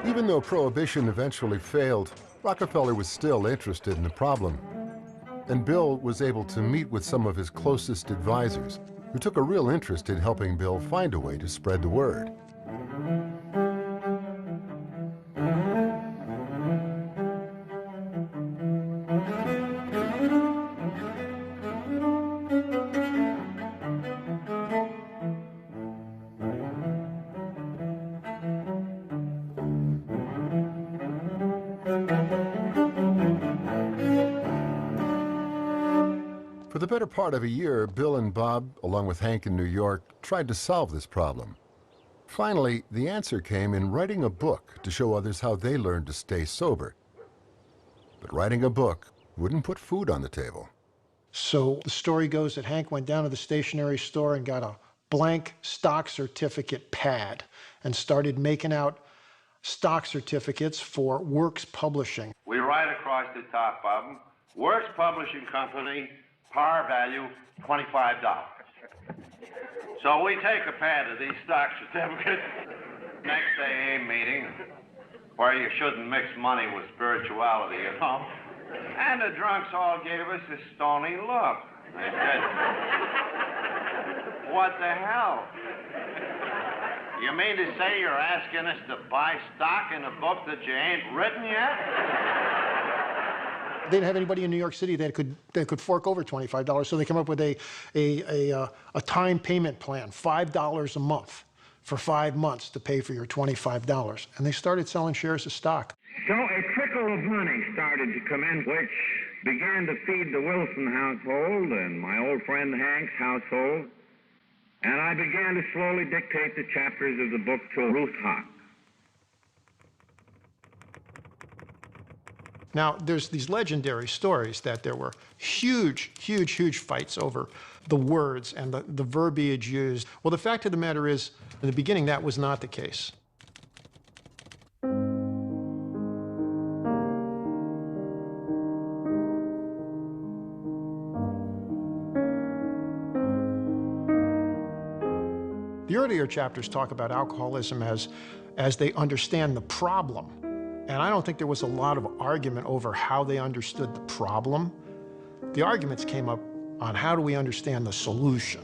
Even though Prohibition eventually failed, Rockefeller was still interested in the problem. And Bill was able to meet with some of his closest advisors, who took a real interest in helping Bill find a way to spread the word. For the better part of a year, Bill and Bob, along with Hank in New York, tried to solve this problem. Finally, the answer came in writing a book to show others how they learned to stay sober. But writing a book wouldn't put food on the table. So the story goes that Hank went down to the stationery store and got a blank stock certificate pad and started making out stock certificates for Works Publishing. We write across the top of them, Works Publishing Company, par value $25. So we take a pad of these stock certificates, next AA meeting, where you shouldn't mix money with spirituality, you know. And the drunks all gave us a stony look. They said, what the hell? You mean to say you're asking us to buy stock in a book that you ain't written yet? They didn't have anybody in New York City that could fork over $25, so they came up with a time payment plan, $5 a month for 5 months to pay for your $25. And they started selling shares of stock. So a trickle of money started to come in, which began to feed the Wilson household and my old friend Hank's household. And I began to slowly dictate the chapters of the book to Ruth Haack. Now, there's these legendary stories that there were huge, huge, huge fights over the words and the verbiage used. Well, the fact of the matter is, in the beginning, that was not the case. The earlier chapters talk about alcoholism as they understand the problem. And I don't think there was a lot of argument over how they understood the problem. The arguments came up on how do we understand the solution.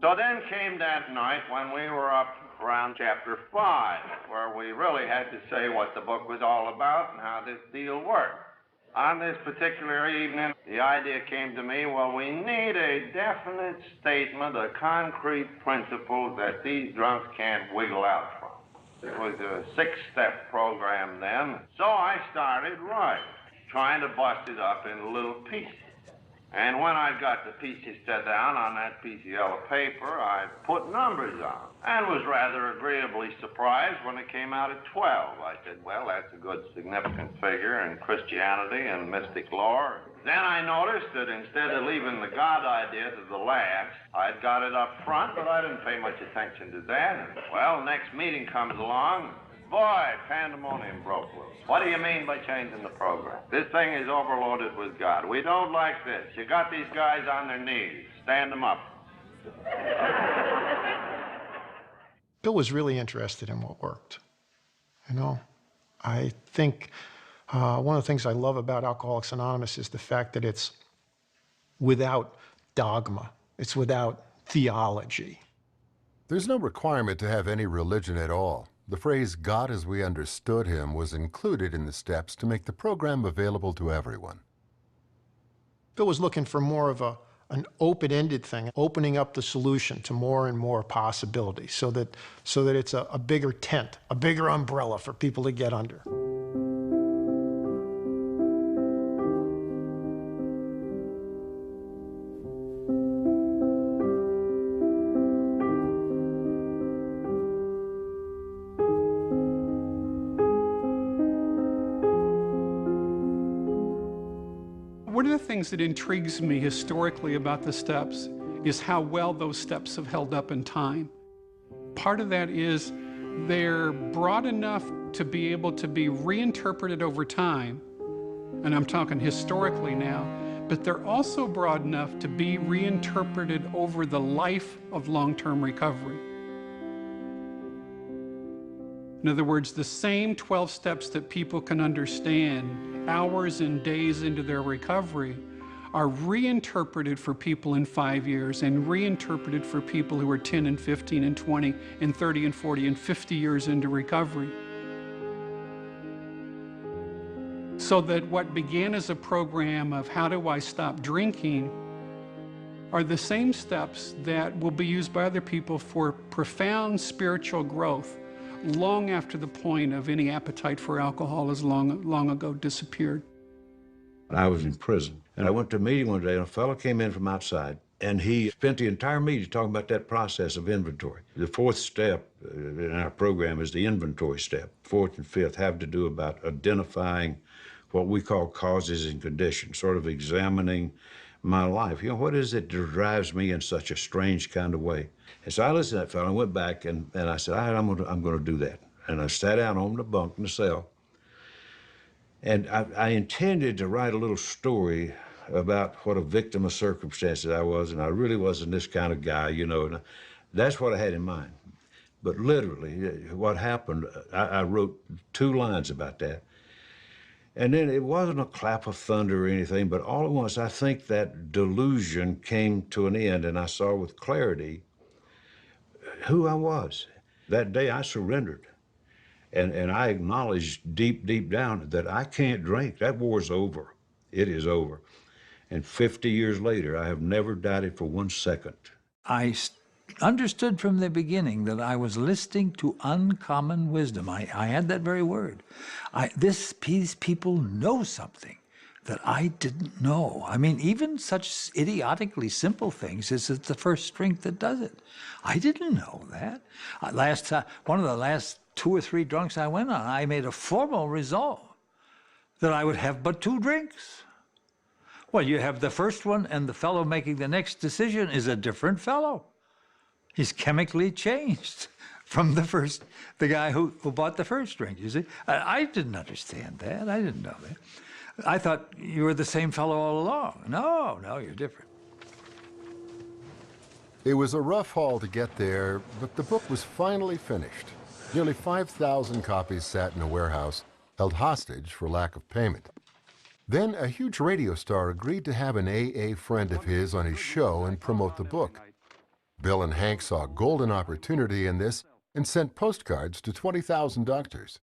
So then came that night when we were up around chapter 5, where we really had to say what the book was all about and how this deal worked. On this particular evening, the idea came to me, well, we need a definite statement, a concrete principle that these drunks can't wiggle out from. It was a 6-step program then. So I started right, trying to bust it up into little pieces. And when I got the pieces set down on that piece of yellow paper, I put numbers on, and was rather agreeably surprised when it came out at 12. I said, well, that's a good significant figure in Christianity and mystic lore. Then I noticed that instead of leaving the God idea to the last, I'd got it up front, but I didn't pay much attention to that. And, well, next meeting comes along. Boy, pandemonium broke loose. What do you mean by changing the program? This thing is overloaded with God. We don't like this. You got these guys on their knees. Stand them up. Bill was really interested in what worked. You know, I think one of the things I love about Alcoholics Anonymous is the fact that it's without dogma. It's without theology. There's no requirement to have any religion at all. The phrase God as we understood him was included in the steps to make the program available to everyone. Bill was looking for more of an open-ended thing, opening up the solution to more and more possibilities so that it's a bigger tent, a bigger umbrella for people to get under. One of the things that intrigues me historically about the steps is how well those steps have held up in time. Part of that is they're broad enough to be able to be reinterpreted over time, and I'm talking historically now, but they're also broad enough to be reinterpreted over the life of long-term recovery. In other words, the same 12 steps that people can understand hours and days into their recovery are reinterpreted for people in 5 years and reinterpreted for people who are 10 and 15 and 20 and 30 and 40 and 50 years into recovery. So that what began as a program of how do I stop drinking are the same steps that will be used by other people for profound spiritual growth long after the point of any appetite for alcohol has long ago disappeared. I was in prison, and I went to a meeting one day, and a fellow came in from outside, and he spent the entire meeting talking about that process of inventory. The 4th step in our program is the inventory step. 4th and 5th have to do about identifying what we call causes and conditions, sort of examining my life. You know, what is it that drives me in such a strange kind of way? And so I listened to that fellow and went back and I said, all right, I'm going to do that. And I sat down on the bunk in the cell. And I intended to write a little story about what a victim of circumstances I was, and I really wasn't this kind of guy, you know. And That's what I had in mind. But literally, what happened, I wrote 2 lines about that. And then it wasn't a clap of thunder or anything, but all at once I think that delusion came to an end, and I saw with clarity who I was. That day I surrendered. And I acknowledged deep, deep down that I can't drink. That war's over. It is over. And 50 years later, I have never doubted for 1 second. I understood from the beginning that I was listening to uncommon wisdom. I had that very word. These people know something that I didn't know. I mean, even such idiotically simple things as it's the first drink that does it. I didn't know that. One of the last 2 or 3 drunks I went on, I made a formal resolve that I would have but 2 drinks. Well, you have the first one, and the fellow making the next decision is a different fellow. He's chemically changed from the guy who bought the first drink, you see. I didn't understand that. I didn't know that. I thought you were the same fellow all along. No, you're different. It was a rough haul to get there, but the book was finally finished. Nearly 5,000 copies sat in a warehouse, held hostage for lack of payment. Then a huge radio star agreed to have an AA friend of his on his show and promote the book. Bill and Hank saw a golden opportunity in this and sent postcards to 20,000 doctors.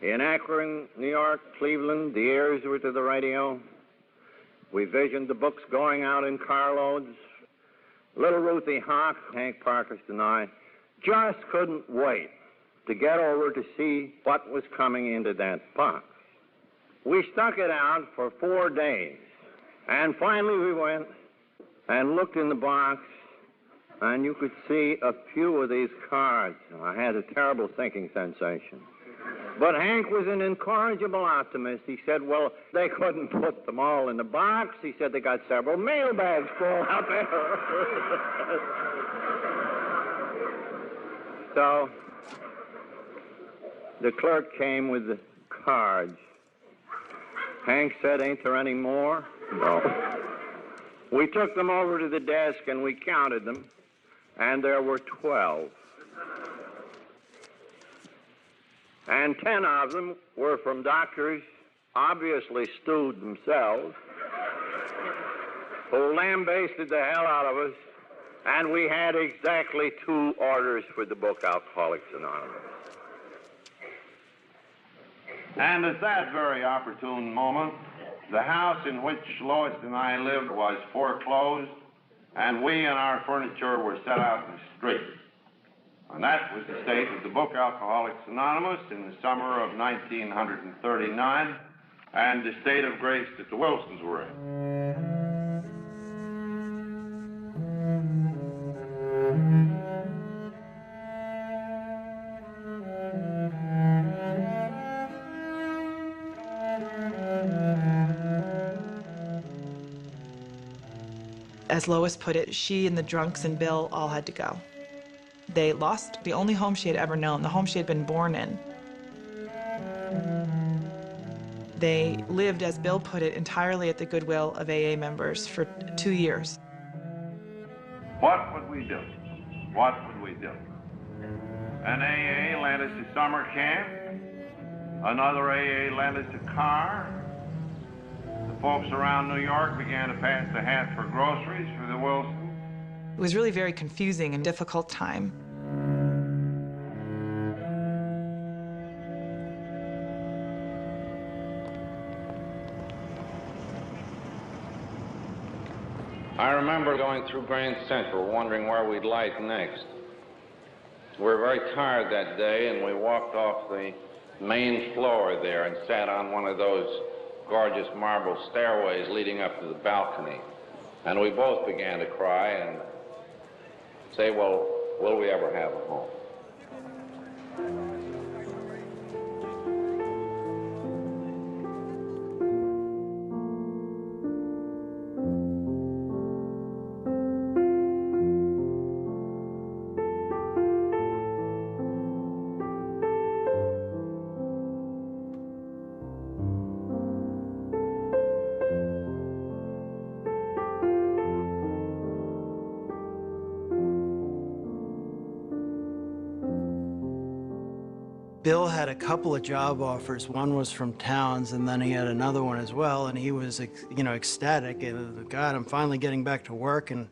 In Akron, New York, Cleveland, the ears were to the radio. We visioned the books going out in carloads. Little Ruthie Hawk, Hank Parkhurst and I just couldn't wait to get over to see what was coming into that box. We stuck it out for 4 days, and finally we went and looked in the box, and you could see a few of these cards. I had a terrible sinking sensation. But Hank was an incorrigible optimist. He said, well, they couldn't put them all in the box. He said they got several mailbags full out there. So the clerk came with the cards. Hank said, ain't there any more? No. We took them over to the desk and we counted them, and there were 12. And 10 of them were from doctors, obviously stewed themselves, who lambasted the hell out of us, and we had exactly 2 orders for the book Alcoholics Anonymous. And at that very opportune moment, the house in which Lois and I lived was foreclosed, and we and our furniture were set out in the street. And that was the state of the book Alcoholics Anonymous in the summer of 1939, and the state of grace that the Wilsons were in. As Lois put it, she and the drunks and Bill all had to go. They lost the only home she had ever known, the home she had been born in. They lived, as Bill put it, entirely at the goodwill of AA members for 2 years. What would we do? What would we do? An AA lent us a summer camp. Another AA lent us a car. The folks around New York began to pass the hat for groceries for the Wilsons. It was really very confusing and difficult time. I remember going through Grand Central, wondering where we'd light next. We were very tired that day, and we walked off the main floor there and sat on one of those gorgeous marble stairways leading up to the balcony. And we both began to cry and say, well, will we ever have a home? Bill had a couple of job offers. One was from Towns, and then he had another one as well, and he was, ecstatic. And, God, I'm finally getting back to work, and,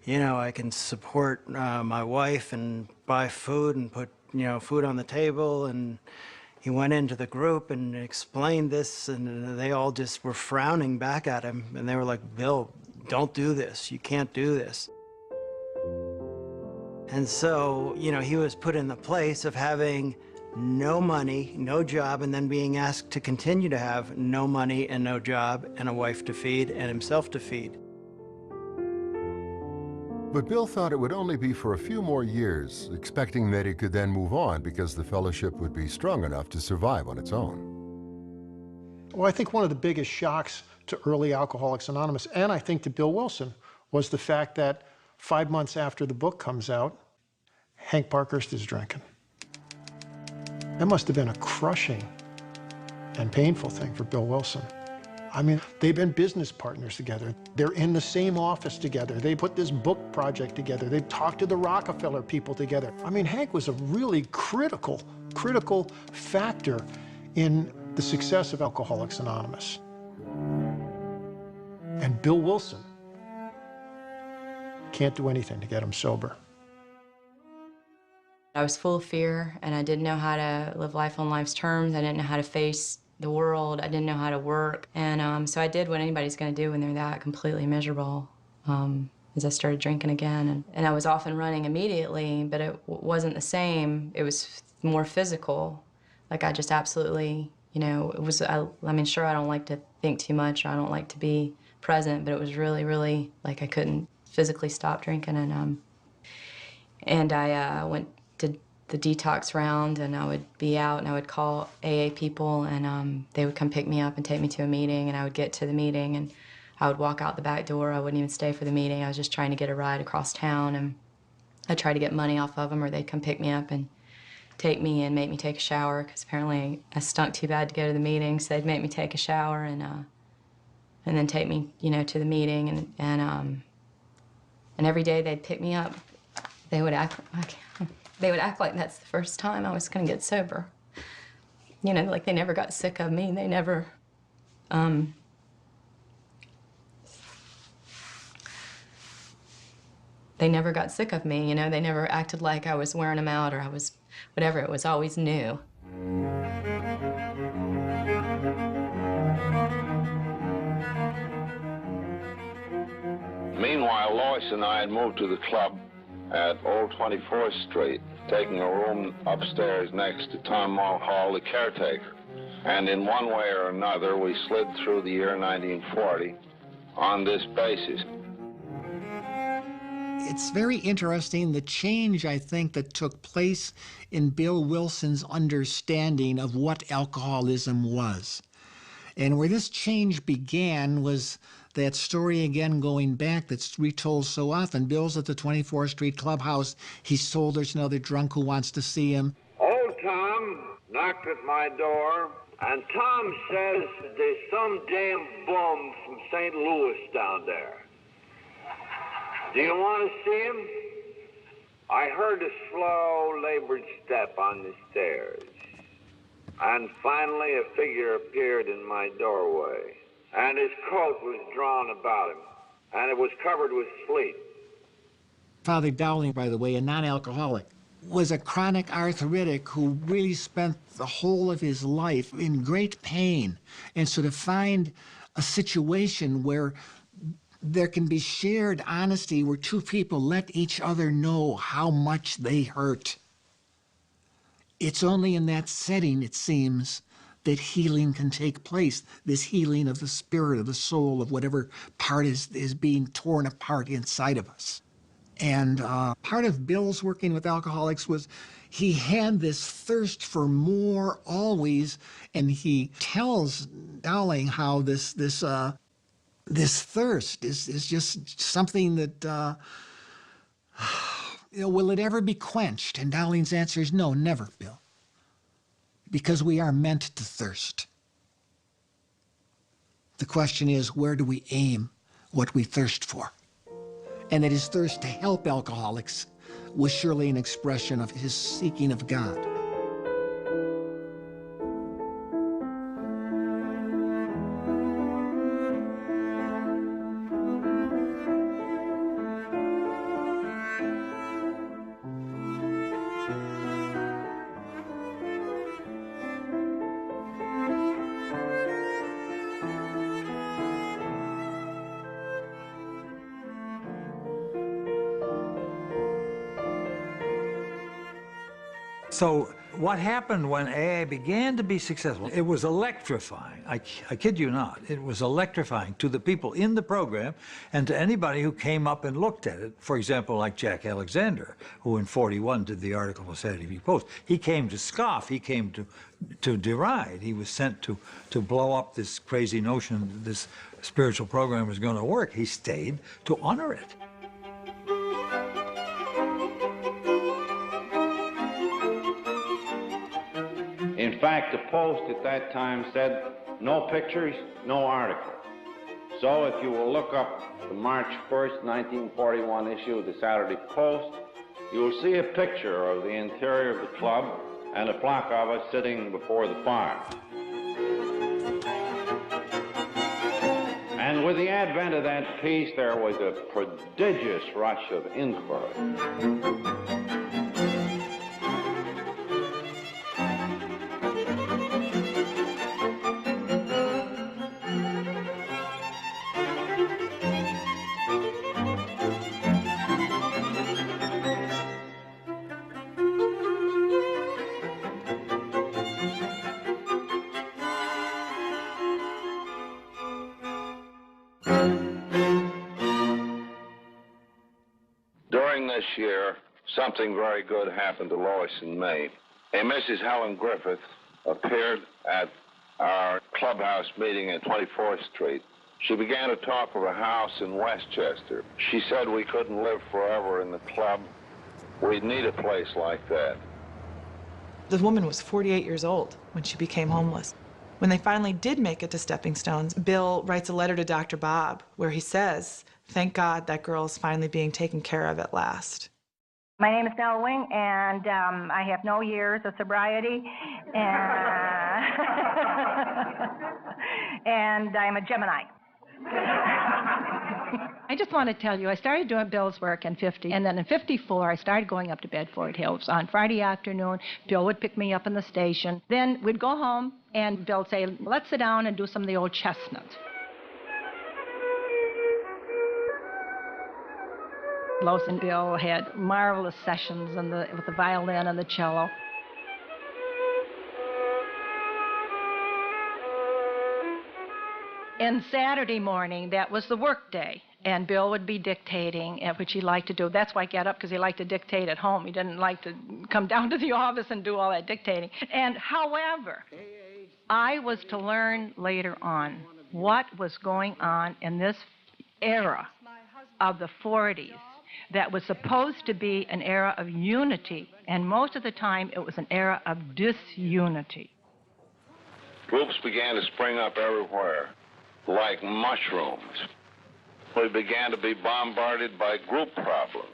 I can support my wife and buy food and put, food on the table. And he went into the group and explained this, and they all just were frowning back at him, and they were like, Bill, don't do this. You can't do this. And so, he was put in the place of having no money, no job, and then being asked to continue to have no money and no job and a wife to feed and himself to feed. But Bill thought it would only be for a few more years, expecting that he could then move on because the fellowship would be strong enough to survive on its own. Well, I think one of the biggest shocks to early Alcoholics Anonymous, and I think to Bill Wilson, was the fact that 5 months after the book comes out, Hank Parkhurst is drinking. That must have been a crushing and painful thing for Bill Wilson. I mean, they've been business partners together. They're in the same office together. They put this book project together. They talked to the Rockefeller people together. I mean, Hank was a really critical factor in the success of Alcoholics Anonymous. And Bill Wilson can't do anything to get him sober. I was full of fear, and I didn't know how to live life on life's terms. I didn't know how to face the world. I didn't know how to work. And so I did what anybody's going to do when they're that completely miserable, as I started drinking again. And I was off and running immediately, but it wasn't the same. It was more physical. Like, I just absolutely, it was, I mean, sure, I don't like to think too much, or I don't like to be present, but it was really, really, like, I couldn't physically stop drinking. And I went to the detox round, and I would be out, and I would call AA people, and they would come pick me up and take me to a meeting, and I would get to the meeting, and I would walk out the back door. I wouldn't even stay for the meeting. I was just trying to get a ride across town, and I'd try to get money off of them, or they'd come pick me up and take me and make me take a shower, because apparently I stunk too bad to go to the meeting, so they'd make me take a shower and then take me, to the meeting, and every day they'd pick me up. They would act like that's the first time I was going to get sober. Like they never got sick of me. They never, got sick of me, They never acted like I was wearing them out or I was whatever. It was always new. Meanwhile, Lois and I had moved to the club at Old 24th Street, taking a room upstairs next to Tom Mulhall, the caretaker. And in one way or another, we slid through the year 1940 on this basis. It's very interesting, the change, I think, that took place in Bill Wilson's understanding of what alcoholism was. And where this change began was that story again going back that's retold so often. Bill's at the 24th Street Clubhouse. He's told there's another drunk who wants to see him. Old Tom knocked at my door, and Tom says there's some damn bum from St. Louis down there. Do you want to see him? I heard a slow, labored step on the stairs. And finally a figure appeared in my doorway. And his coat was drawn about him, and it was covered with sleet. Father Dowling, by the way, a non-alcoholic, was a chronic arthritic who really spent the whole of his life in great pain. And so to find a situation where there can be shared honesty, where two people let each other know how much they hurt. It's only in that setting, it seems, that healing can take place, this healing of the spirit, of the soul, of whatever part is being torn apart inside of us. And part of Bill's working with alcoholics was he had this thirst for more always, and he tells Dowling how this thirst is just something that, will it ever be quenched? And Dowling's answer is no, never, Bill. Because we are meant to thirst. The question is, where do we aim what we thirst for? And that his thirst to help alcoholics was surely an expression of his seeking of God. So what happened when AA began to be successful, it was electrifying. I kid you not. It was electrifying to the people in the program and to anybody who came up and looked at it. For example, like Jack Alexander, who in '41 did the article in the Saturday Evening Post. He came to scoff. He came to deride. He was sent to blow up this crazy notion that this spiritual program was going to work. He stayed to honor it. In fact, the Post at that time said, no pictures, no article. So if you will look up the March 1st, 1941 issue of the Saturday Post, you will see a picture of the interior of the club and a flock of us sitting before the fire. And with the advent of that piece, there was a prodigious rush of inquiry. During this year, something very good happened to Lois and me. A Mrs. Helen Griffith appeared at our clubhouse meeting at 24th Street. She began to talk of a house in Westchester. She said we couldn't live forever in the club. We'd need a place like that. The woman was 48 years old when she became homeless. When they finally did make it to Stepping Stones, Bill writes a letter to Dr. Bob where he says, "Thank God that girl is finally being taken care of at last." My name is Nell Wing, and I have no years of sobriety, and I'm a Gemini. I just want to tell you, I started doing Bill's work in 50, and then in 54, I started going up to Bedford Hills. On Friday afternoon, Bill would pick me up in the station. Then we'd go home, and Bill would say, let's sit down and do some of the old chestnuts. Lois and Bill had marvelous sessions with the violin and the cello. And Saturday morning, that was the work day, and Bill would be dictating, which he liked to do. That's why I got up, because he liked to dictate at home. He didn't like to come down to the office and do all that dictating. And however, I was to learn later on what was going on in this era of the 40s that was supposed to be an era of unity, and most of the time it was an era of disunity. Groups began to spring up everywhere, like mushrooms. We began to be bombarded by group problems.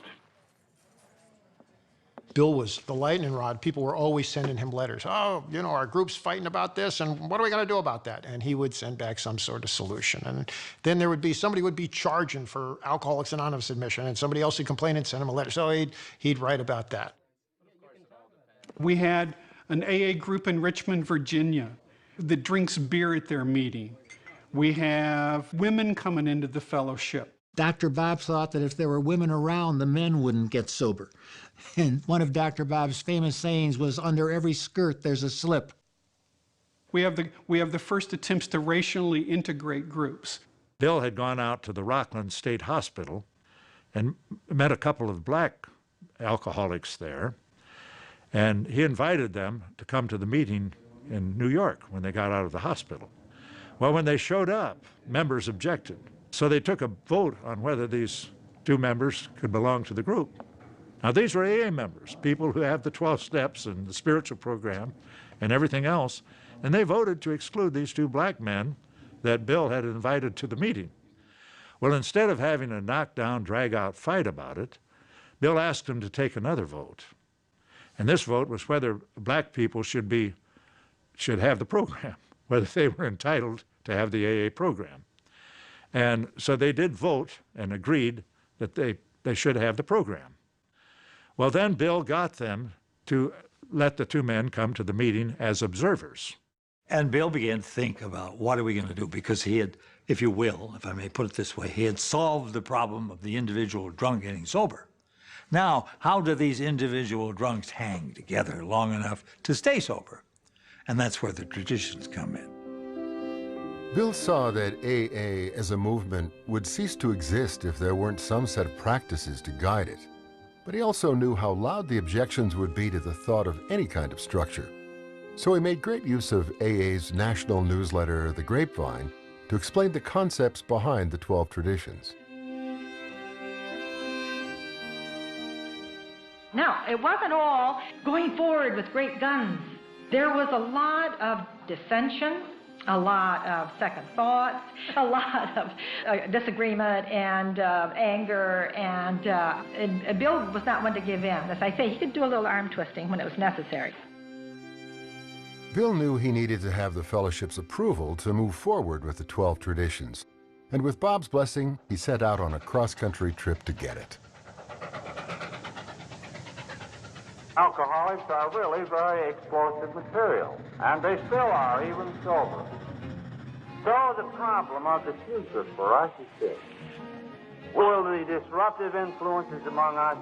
Bill was the lightning rod. People were always sending him letters. Oh, you know, our group's fighting about this, and what are we going to do about that? And he would send back some sort of solution. And then there would be, somebody would be charging for Alcoholics Anonymous admission, and somebody else would complain and send him a letter. So he'd write about that. We had an AA group in Richmond, Virginia, that drinks beer at their meeting. We have women coming into the fellowship. Dr. Bob thought that if there were women around, the men wouldn't get sober. And one of Dr. Bob's famous sayings was, under every skirt, there's a slip. We have the first attempts to racially integrate groups. Bill had gone out to the Rockland State Hospital and met a couple of black alcoholics there. And he invited them to come to the meeting in New York when they got out of the hospital. Well, when they showed up, members objected. So they took a vote on whether these two members could belong to the group. Now, these were AA members, people who have the 12 steps and the spiritual program and everything else, and they voted to exclude these two black men that Bill had invited to the meeting. Well, instead of having a knockdown, drag-out fight about it, Bill asked them to take another vote. And this vote was whether black people should have the program, whether they were entitled to have the AA program. And so they did vote and agreed that they should have the program. Well, then Bill got them to let the two men come to the meeting as observers. And Bill began to think about what are we going to do, because he had, if you will, if I may put it this way, he had solved the problem of the individual drunk getting sober. Now, how do these individual drunks hang together long enough to stay sober? And that's where the traditions come in. Bill saw that AA as a movement would cease to exist if there weren't some set of practices to guide it. But he also knew how loud the objections would be to the thought of any kind of structure. So he made great use of AA's national newsletter, The Grapevine, to explain the concepts behind the 12 traditions. Now, it wasn't all going forward with great guns. There was a lot of dissension, a lot of second thoughts, a lot of disagreement and anger, and Bill was not one to give in. As I say, he could do a little arm twisting when it was necessary. Bill knew he needed to have the fellowship's approval to move forward with the 12 traditions, and with Bob's blessing, he set out on a cross-country trip to get it. Alcoholics are really very explosive material, and they still are, even sober. So the problem of the future for us is this. Will the disruptive influences among us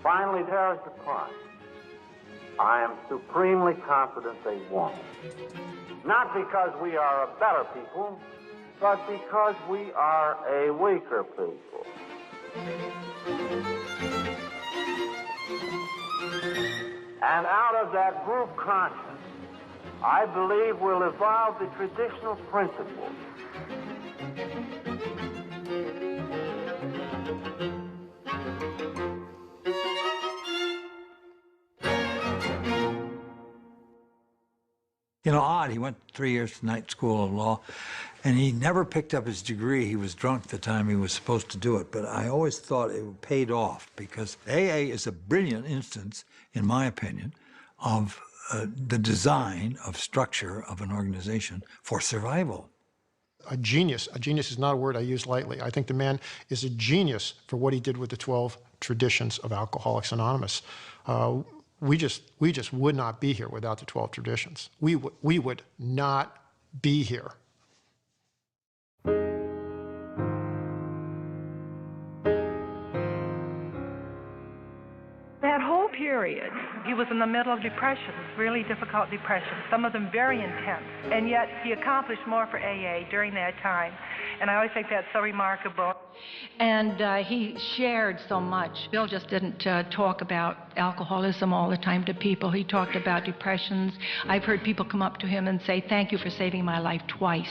finally tear us apart? I am supremely confident they won't. Not because we are a better people, but because we are a weaker people. And out of that group conscience, I believe will evolve the traditional principles. You know, odd, he went 3 years to night school of law, and he never picked up his degree. He was drunk the time he was supposed to do it, but I always thought it paid off because AA is a brilliant instance, in my opinion, of the design of structure of an organization for survival. A genius is not a word I use lightly. I think the man is a genius for what he did with the 12 traditions of Alcoholics Anonymous. We just would not be here without the 12 traditions. We would not be here. That whole period, he was in the middle of depressions, really difficult depressions, some of them very intense, and yet he accomplished more for AA during that time. And I always think that's so remarkable. And he shared so much. Bill just didn't talk about alcoholism all the time to people. He talked about depressions. I've heard people come up to him and say, "Thank you for saving my life twice."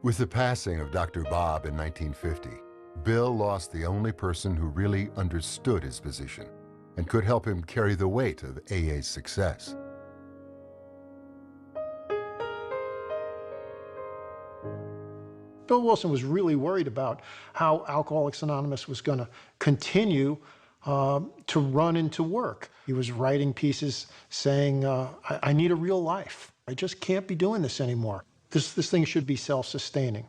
With the passing of Dr. Bob in 1950, Bill lost the only person who really understood his position and could help him carry the weight of AA's success. Bill Wilson was really worried about how Alcoholics Anonymous was going to continue to run into work. He was writing pieces saying, I need a real life. I just can't be doing this anymore. This thing should be self-sustaining.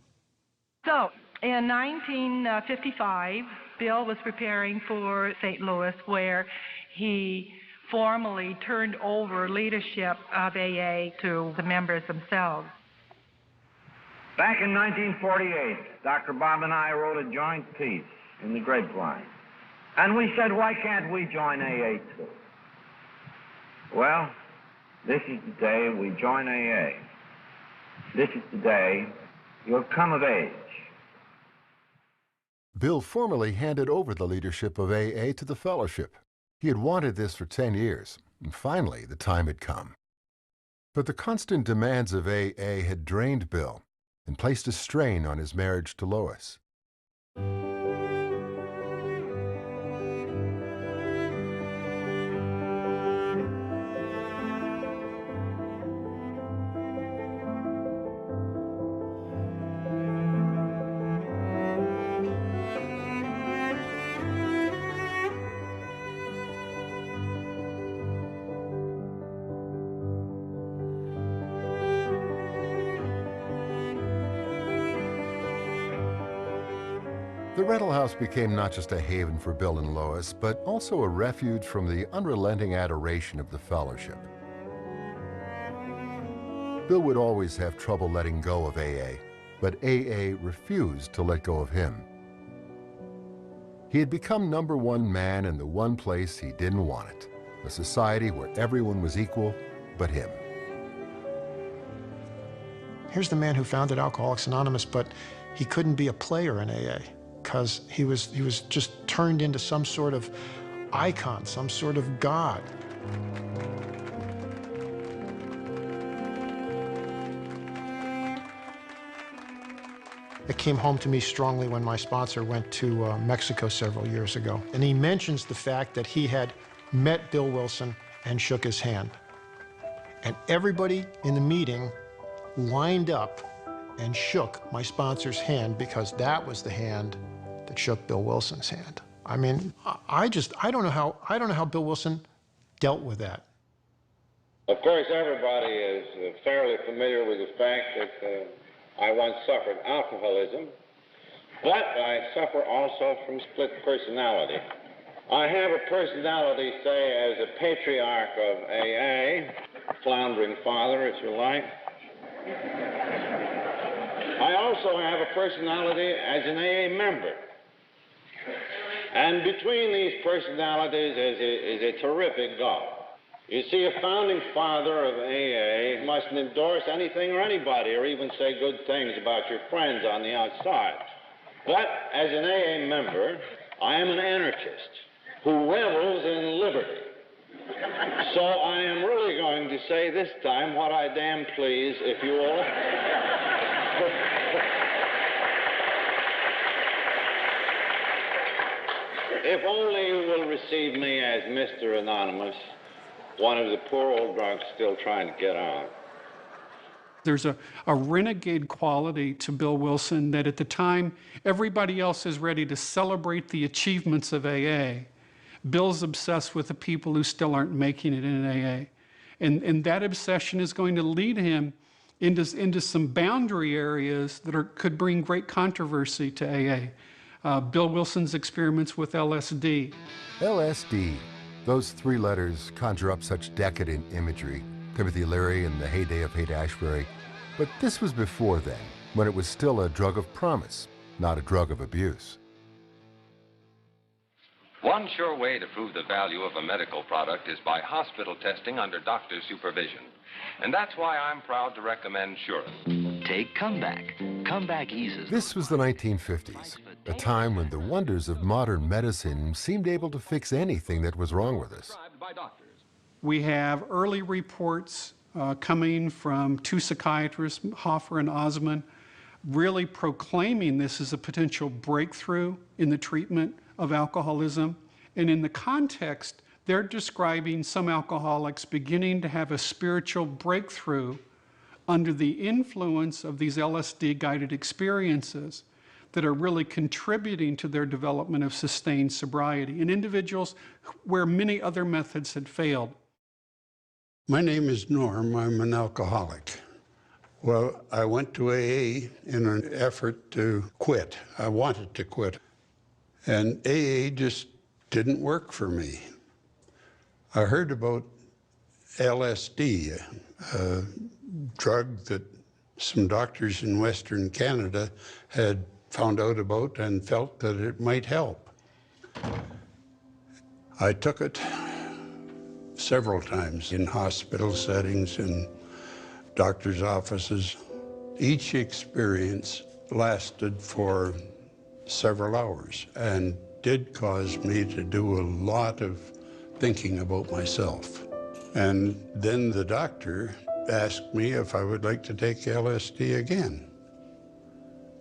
So, in 1955, Bill was preparing for St. Louis, where he formally turned over leadership of AA to the members themselves. Back in 1948, Dr. Bob and I wrote a joint piece in the Grapevine. And we said, why can't we join AA too? Well, this is the day we join AA. This is the day you'll come of age. Bill formally handed over the leadership of AA to the fellowship. He had wanted this for 10 years, and finally the time had come. But the constant demands of AA had drained Bill and placed a strain on his marriage to Lois. The rental house became not just a haven for Bill and Lois, but also a refuge from the unrelenting adoration of the fellowship. Bill would always have trouble letting go of AA, but AA refused to let go of him. He had become #1 man in the one place he didn't want it, a society where everyone was equal but him. Here's the man who founded Alcoholics Anonymous, but he couldn't be a player in AA because he was just turned into some sort of icon, some sort of god. It came home to me strongly when my sponsor went to Mexico several years ago. And he mentions the fact that he had met Bill Wilson and shook his hand. And everybody in the meeting lined up and shook my sponsor's hand because that was the hand that shook Bill Wilson's hand. I mean, I don't know how Bill Wilson dealt with that. Of course, everybody is fairly familiar with the fact that I once suffered alcoholism, but I suffer also from split personality. I have a personality, say, as a patriarch of AA, floundering father, if you like. I also have a personality as an AA member. And between these personalities is a terrific gulf. You see, a founding father of AA mustn't endorse anything or anybody or even say good things about your friends on the outside. But as an AA member, I am an anarchist who revels in liberty. So I am really going to say this time what I damn please, if you will. If only you will receive me as Mr. Anonymous, one of the poor old drunks still trying to get out. There's a renegade quality to Bill Wilson that at the time everybody else is ready to celebrate the achievements of AA. Bill's obsessed with the people who still aren't making it in AA. And that obsession is going to lead him into some boundary areas that could bring great controversy to AA. Bill Wilson's experiments with LSD. LSD. Those three letters conjure up such decadent imagery. Timothy Leary in the heyday of Haight-Ashbury. But this was before then, when it was still a drug of promise, not a drug of abuse. One sure way to prove the value of a medical product is by hospital testing under doctor's supervision. And that's why I'm proud to recommend Surest. Take Comeback. Comeback eases. This was the 1950s, a time when the wonders of modern medicine seemed able to fix anything that was wrong with us. We have early reports coming from two psychiatrists, Hoffer and Osman, really proclaiming this as a potential breakthrough in the treatment of alcoholism. And in the context, they're describing some alcoholics beginning to have a spiritual breakthrough under the influence of these LSD-guided experiences that are really contributing to their development of sustained sobriety in individuals where many other methods had failed. My name is Norm. I'm an alcoholic. Well, I went to AA in an effort to quit. I wanted to quit. And AA just didn't work for me. I heard about LSD, a drug that some doctors in Western Canada had found out about and felt that it might help. I took it several times in hospital settings, in doctor's offices. Each experience lasted for several hours and did cause me to do a lot of thinking about myself. And then the doctor asked me if I would like to take LSD again.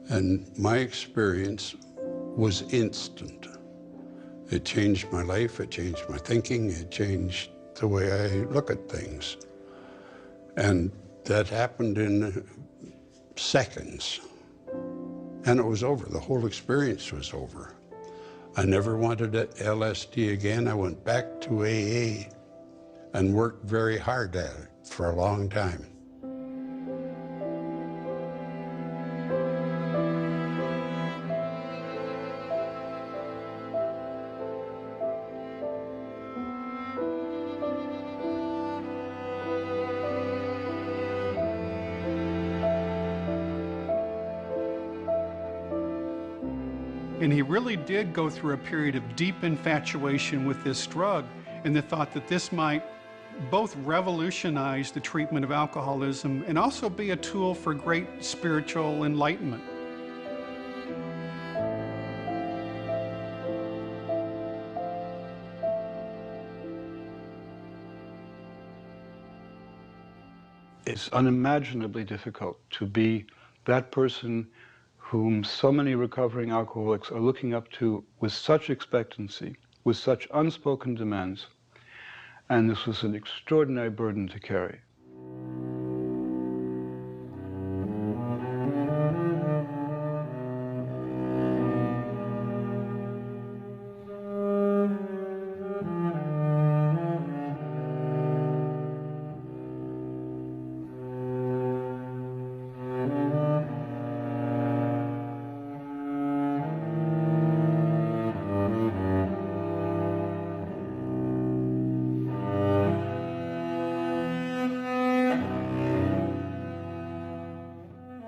And my experience was instant. It changed my life, it changed my thinking, it changed the way I look at things. And that happened in seconds. And it was over, the whole experience was over. I never wanted LSD again. I went back to AA and worked very hard at it for a long time. And he really did go through a period of deep infatuation with this drug, and the thought that this might both revolutionize the treatment of alcoholism and also be a tool for great spiritual enlightenment. It's unimaginably difficult to be that person whom so many recovering alcoholics are looking up to with such expectancy, with such unspoken demands. And this was an extraordinary burden to carry.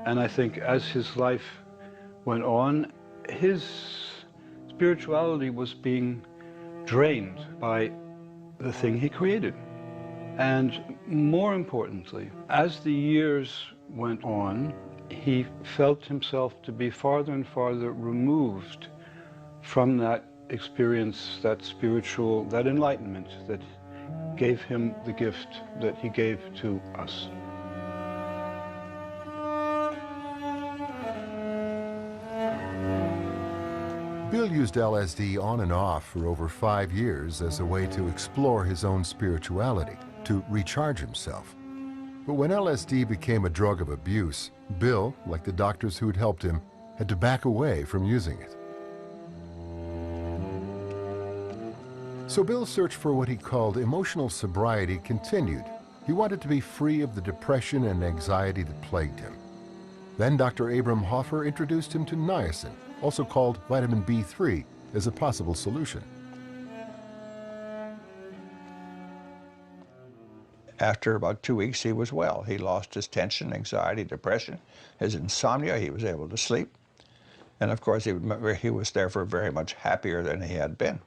And I think as his life went on, his spirituality was being drained by the thing he created. And more importantly, as the years went on, he felt himself to be farther and farther removed from that experience, that spiritual, that enlightenment that gave him the gift that he gave to us. Bill used LSD on and off for over 5 years as a way to explore his own spirituality, to recharge himself. But when LSD became a drug of abuse, Bill, like the doctors who had helped him, had to back away from using it. So Bill's search for what he called emotional sobriety continued. He wanted to be free of the depression and anxiety that plagued him. Then Dr. Abram Hoffer introduced him to niacin, also called vitamin B3, as a possible solution. After about 2 weeks, he was well. He lost his tension, anxiety, depression, his insomnia. He was able to sleep. And of course, he was therefore very much happier than he had been.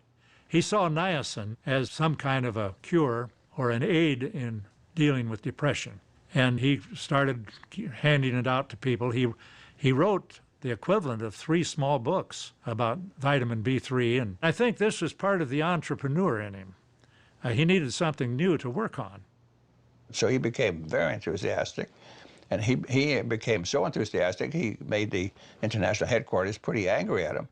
He saw niacin as some kind of a cure or an aid in dealing with depression. And he started handing it out to people. He wrote the equivalent of 3 small books about vitamin B3, and I think this was part of the entrepreneur in him. He needed something new to work on. So he became very enthusiastic, and he became so enthusiastic, he made the international headquarters pretty angry at him.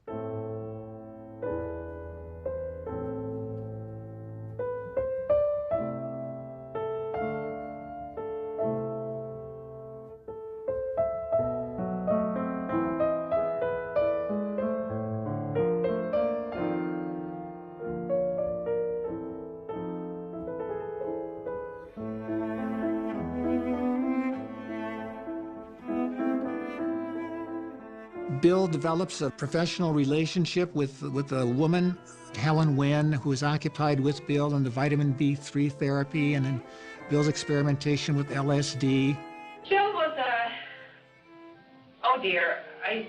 Bill develops a professional relationship with a woman, Helen Wynn, who is occupied with Bill in the vitamin B3 therapy and in Bill's experimentation with LSD. Jill was oh dear, I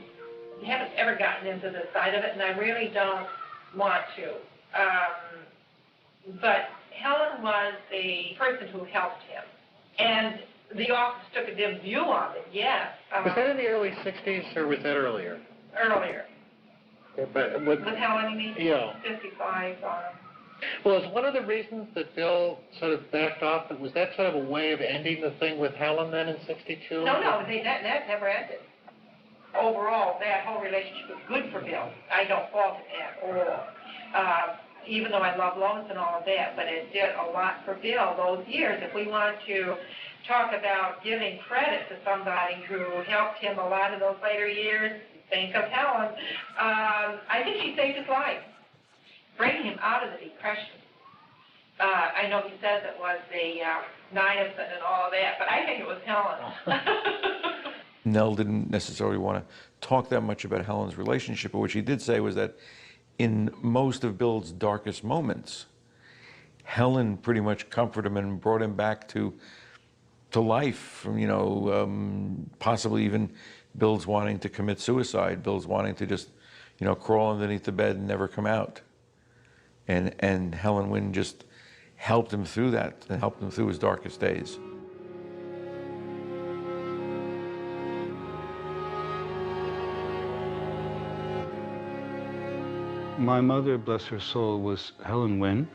haven't ever gotten into the side of it, and I really don't want to. But Helen was the person who helped him. And the office took a dim view of it, yes. Was that in the early 60s, or was that earlier? Earlier. Yeah, but with Helen, you mean? Yeah. 55. Well, is one of the reasons that Bill sort of backed off, was that sort of a way of ending the thing with Helen then in 62? No, that never ended. Overall, that whole relationship was good for Bill. I don't fault it at all. Even though I love Lois and all of that, but it did a lot for Bill those years. If we want to talk about giving credit to somebody who helped him a lot of those later years, think of Helen. I think she saved his life, bringing him out of the depression. I know he says it was the niacin and all of that, but I think it was Helen. Nell didn't necessarily want to talk that much about Helen's relationship, but what she did say was that in most of Bill's darkest moments, Helen pretty much comforted him and brought him back to life, from, you know, possibly even Bill's wanting to commit suicide, Bill's wanting to just, you know, crawl underneath the bed and never come out. And Helen Wynne just helped him through that and helped him through his darkest days. My mother, bless her soul, was Helen Wynne.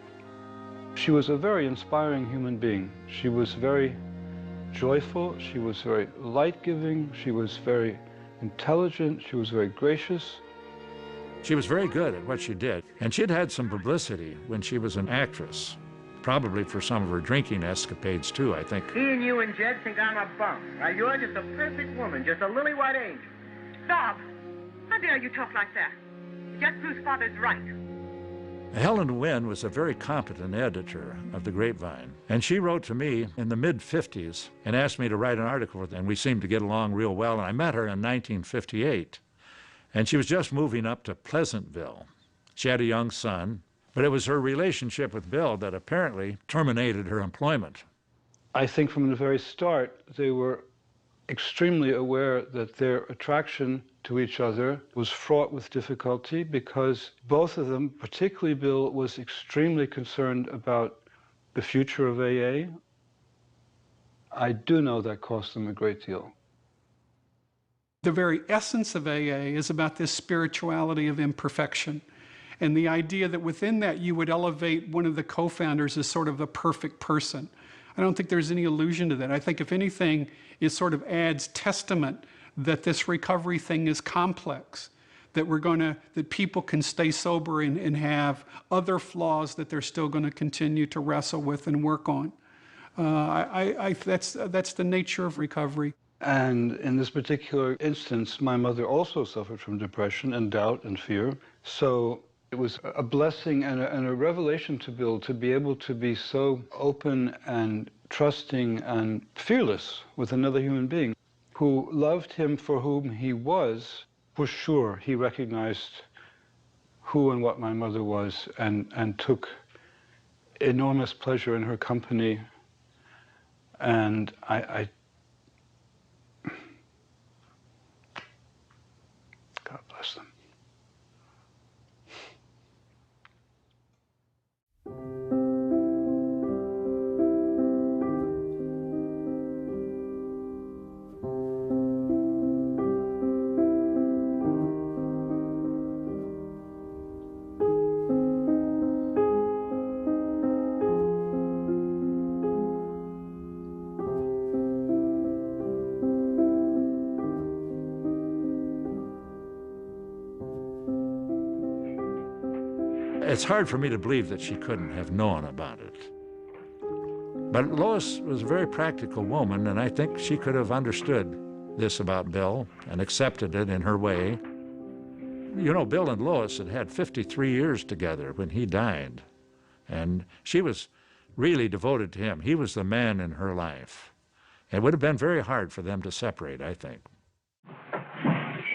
She was a very inspiring human being. She was very joyful, she was very light-giving, she was very intelligent, she was very gracious. She was very good at what she did, and she'd had some publicity when she was an actress, probably for some of her drinking escapades too, I think. Seeing you and Jed think I'm a bum. Now, you're just a perfect woman, just a lily-white angel. Bob, how dare you talk like that? Gertrude's father's right. Helen Wynne was a very competent editor of The Grapevine, and she wrote to me in the mid-50s and asked me to write an article with her, and we seemed to get along real well, and I met her in 1958, and she was just moving up to Pleasantville. She had a young son, but it was her relationship with Bill that apparently terminated her employment. I think from the very start, they were extremely aware that their attraction to each other was fraught with difficulty because both of them, particularly Bill, was extremely concerned about the future of AA. I do know that cost them a great deal. The very essence of AA is about this spirituality of imperfection. And the idea that within that you would elevate one of the co-founders as sort of the perfect person. I don't think there's any allusion to that. I think if anything, it sort of adds testament that this recovery thing is complex, that that people can stay sober and have other flaws that they're still going to continue to wrestle with and work on. That's the nature of recovery. And in this particular instance, my mother also suffered from depression and doubt and fear. So it was a blessing and a revelation to Bill to be able to be so open and trusting and fearless with another human being who loved him for whom he was. For sure, he recognized who and what my mother was and took enormous pleasure in her company. And God bless them. It's hard for me to believe that she couldn't have known about it. But Lois was a very practical woman, and I think she could have understood this about Bill and accepted it in her way. You know, Bill and Lois had 53 years together when he died, and she was really devoted to him. He was the man in her life. It would have been very hard for them to separate, I think.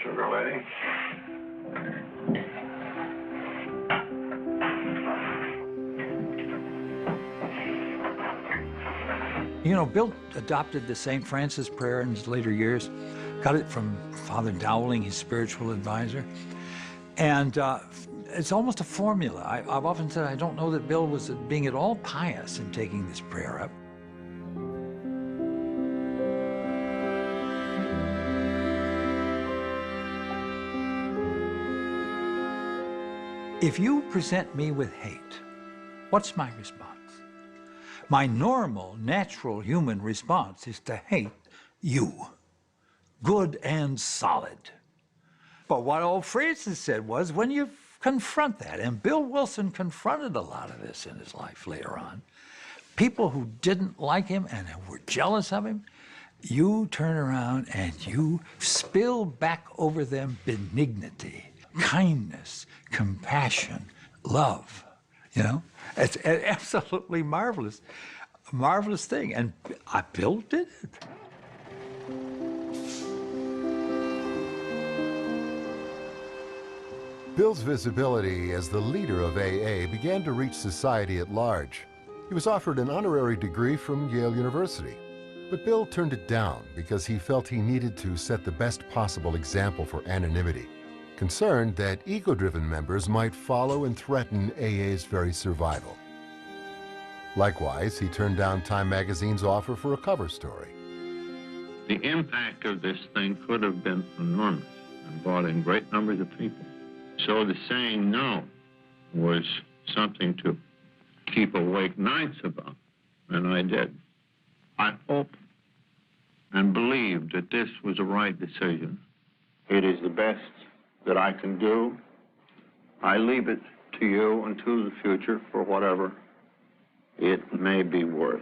Sugar lady. You know, Bill adopted the St. Francis prayer in his later years, got it from Father Dowling, his spiritual advisor. And it's almost a formula. I've often said I don't know that Bill was being at all pious in taking this prayer up. If you present me with hate, what's my response? My normal, natural human response is to hate you, good and solid. But what old Francis said was, when you confront that, and Bill Wilson confronted a lot of this in his life later on, people who didn't like him and were jealous of him, you turn around and you spill back over them benignity, kindness, compassion, love. You know, it's an absolutely marvelous thing. And Bill did it. Bill's visibility as the leader of AA began to reach society at large. He was offered an honorary degree from Yale University, but Bill turned it down because he felt he needed to set the best possible example for anonymity. concerned that ego-driven members might follow and threaten AA's very survival. Likewise, he turned down Time magazine's offer for a cover story. The impact of this thing could have been enormous and brought in great numbers of people. So the saying no was something to keep awake nights about, and I did. I hope and believe that this was the right decision. It is the best that I can do. I leave it to you and to the future for whatever it may be worth.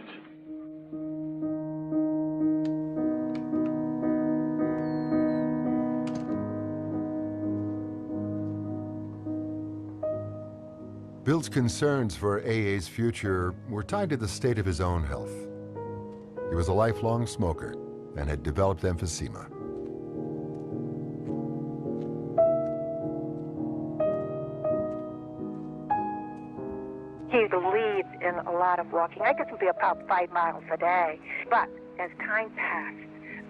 Bill's concerns for AA's future were tied to the state of his own health. He was a lifelong smoker and had developed emphysema. He believed in a lot of walking. I could do about 5 miles a day, but as time passed,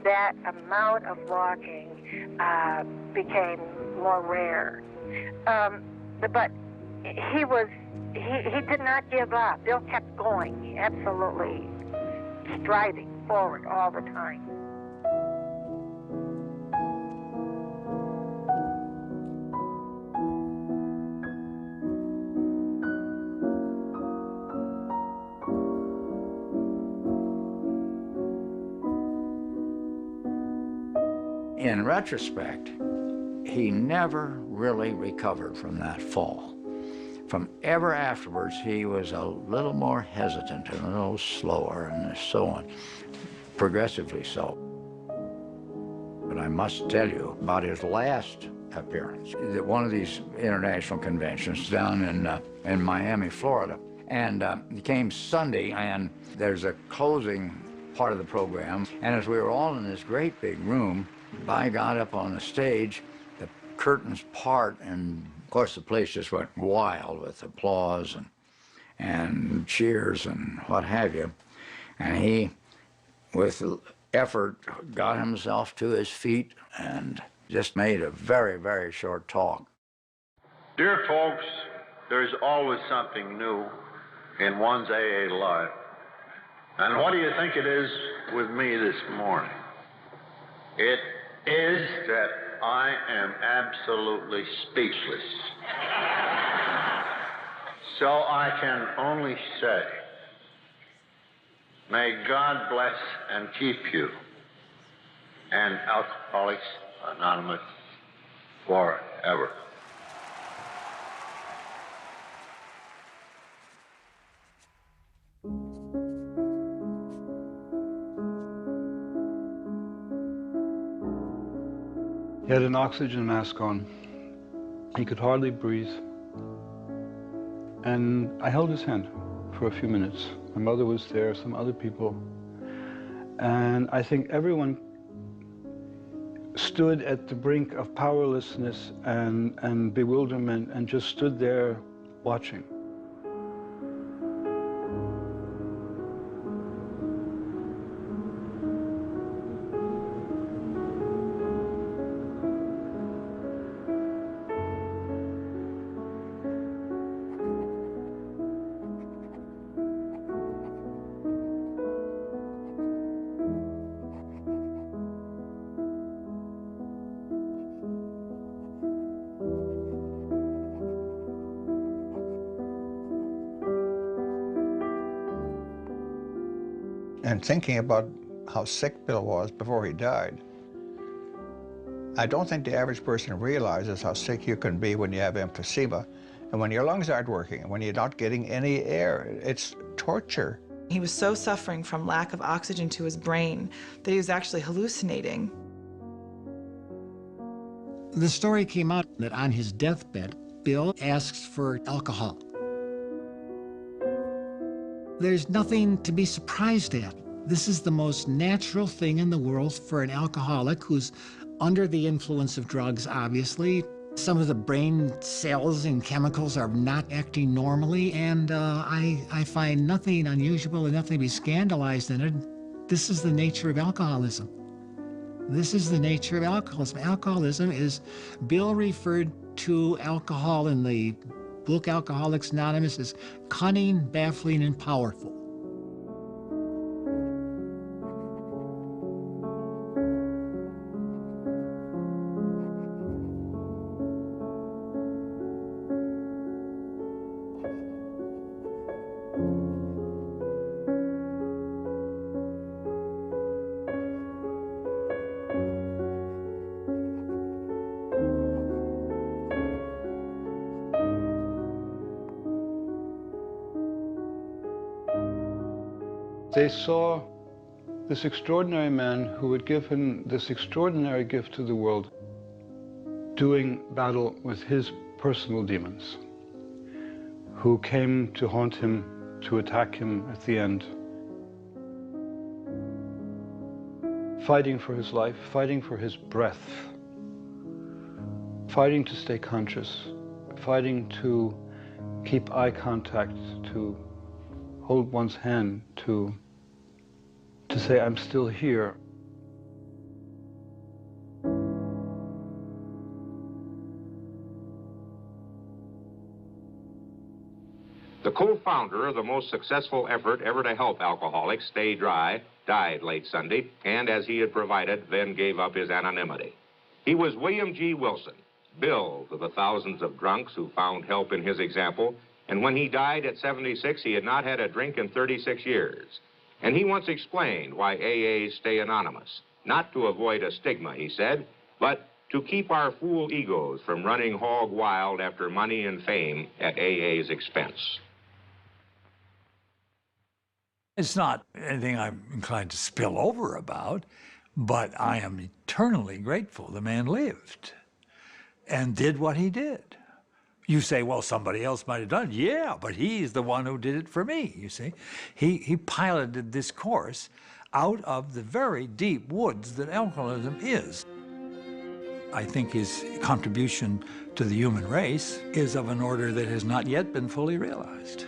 that amount of walking became more rare. But he did not give up. Bill kept going, absolutely striving forward all the time. In retrospect, he never really recovered from that fall. From ever afterwards, he was a little more hesitant and a little slower and so on, progressively so. But I must tell you about his last appearance at one of these international conventions down in Miami, Florida. And it came Sunday, and there's a closing part of the program. And as we were all in this great big room, I got up on the stage, the curtains part, and of course the place just went wild with applause and cheers and what have you. And he, with effort, got himself to his feet and just made a very, very short talk. Dear folks, there's always something new in one's AA life. And what do you think it is with me this morning? It is that I am absolutely speechless. So I can only say, may God bless and keep you and Alcoholics Anonymous forever. He had an oxygen mask on. He could hardly breathe. And I held his hand for a few minutes. My mother was there, some other people. And I think everyone stood at the brink of powerlessness and bewilderment and just stood there watching. And thinking about how sick Bill was before he died, I don't think the average person realizes how sick you can be when you have emphysema and when your lungs aren't working and when you're not getting any air. It's torture. He was so suffering from lack of oxygen to his brain that he was actually hallucinating. The story came out that on his deathbed, Bill asks for alcohol. There's nothing to be surprised at. This is the most natural thing in the world for an alcoholic who's under the influence of drugs, obviously. Some of the brain cells and chemicals are not acting normally, and I find nothing unusual and nothing to be scandalized in it. This is the nature of alcoholism. This is the nature of alcoholism. Alcoholism is, Bill referred to alcohol in the book Alcoholics Anonymous as cunning, baffling, and powerful. They saw this extraordinary man who had given this extraordinary gift to the world doing battle with his personal demons, who came to haunt him, to attack him at the end. Fighting for his life, fighting for his breath, fighting to stay conscious, fighting to keep eye contact, to hold one's hand, to say, I'm still here. The co-founder of the most successful effort ever to help alcoholics stay dry died late Sunday, and as he had provided, then gave up his anonymity. He was William G. Wilson, Bill to the thousands of drunks who found help in his example, and when he died at 76, he had not had a drink in 36 years. And he once explained why AAs stay anonymous. Not to avoid a stigma, he said, but to keep our fool egos from running hog wild after money and fame at AA's expense. It's not anything I'm inclined to spill over about, but I am eternally grateful the man lived and did what he did. You say, well, somebody else might have done it. Yeah, but he's the one who did it for me, you see. He piloted this course out of the very deep woods that alcoholism is. I think his contribution to the human race is of an order that has not yet been fully realized.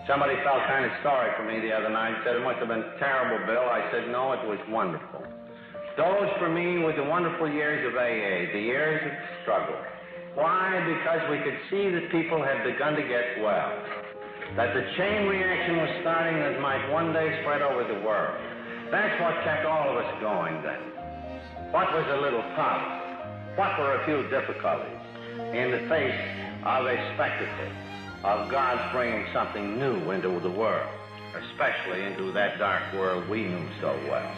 Somebody felt kind of sorry for me the other night, said it must have been terrible, Bill. I said, no, it was wonderful. Those, for me, were the wonderful years of AA, the years of struggle. Why? Because we could see that people had begun to get well, that the chain reaction was starting that might one day spread over the world. That's what kept all of us going then. What was a little tough? What were a few difficulties in the face of a spectacle of God's bringing something new into the world, especially into that dark world we knew so well.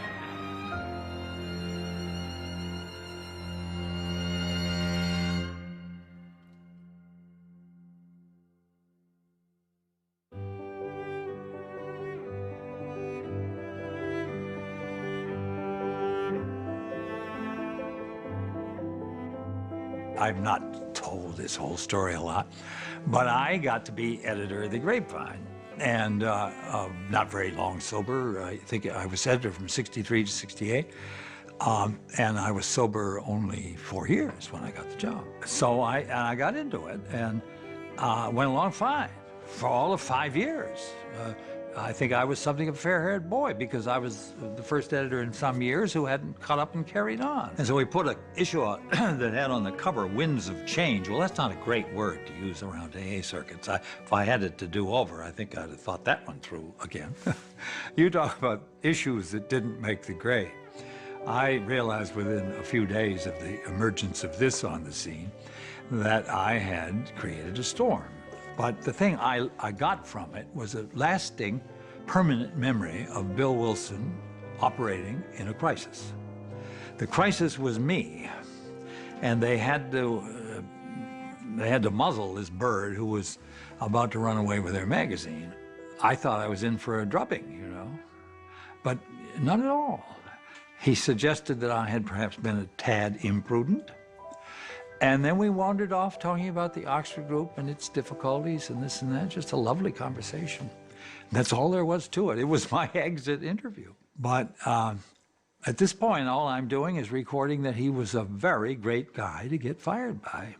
I've not told this whole story a lot, but I got to be editor of the Grapevine, and not very long sober. I think I was editor from 63 to 68, and I was sober only 4 years when I got the job. So I got into it and went along fine for all of 5 years. I think I was something of a fair-haired boy because I was the first editor in some years who hadn't cut up and carried on. And so we put an issue out that had on the cover, Winds of Change. Well, that's not a great word to use around AA circuits. If I had it to do over, I think I'd have thought that one through again. You talk about issues that didn't make the grade. I realized within a few days of the emergence of this on the scene that I had created a storm. But the thing I got from it was a lasting, permanent memory of Bill Wilson operating in a crisis. The crisis was me, and they had to muzzle this bird who was about to run away with their magazine. I thought I was in for a drubbing, you know, but not at all. He suggested that I had perhaps been a tad imprudent. And then we wandered off talking about the Oxford Group and its difficulties and this and that, just a lovely conversation. That's all there was to it. It was my exit interview. But at this point, all I'm doing is recording that he was a very great guy to get fired by.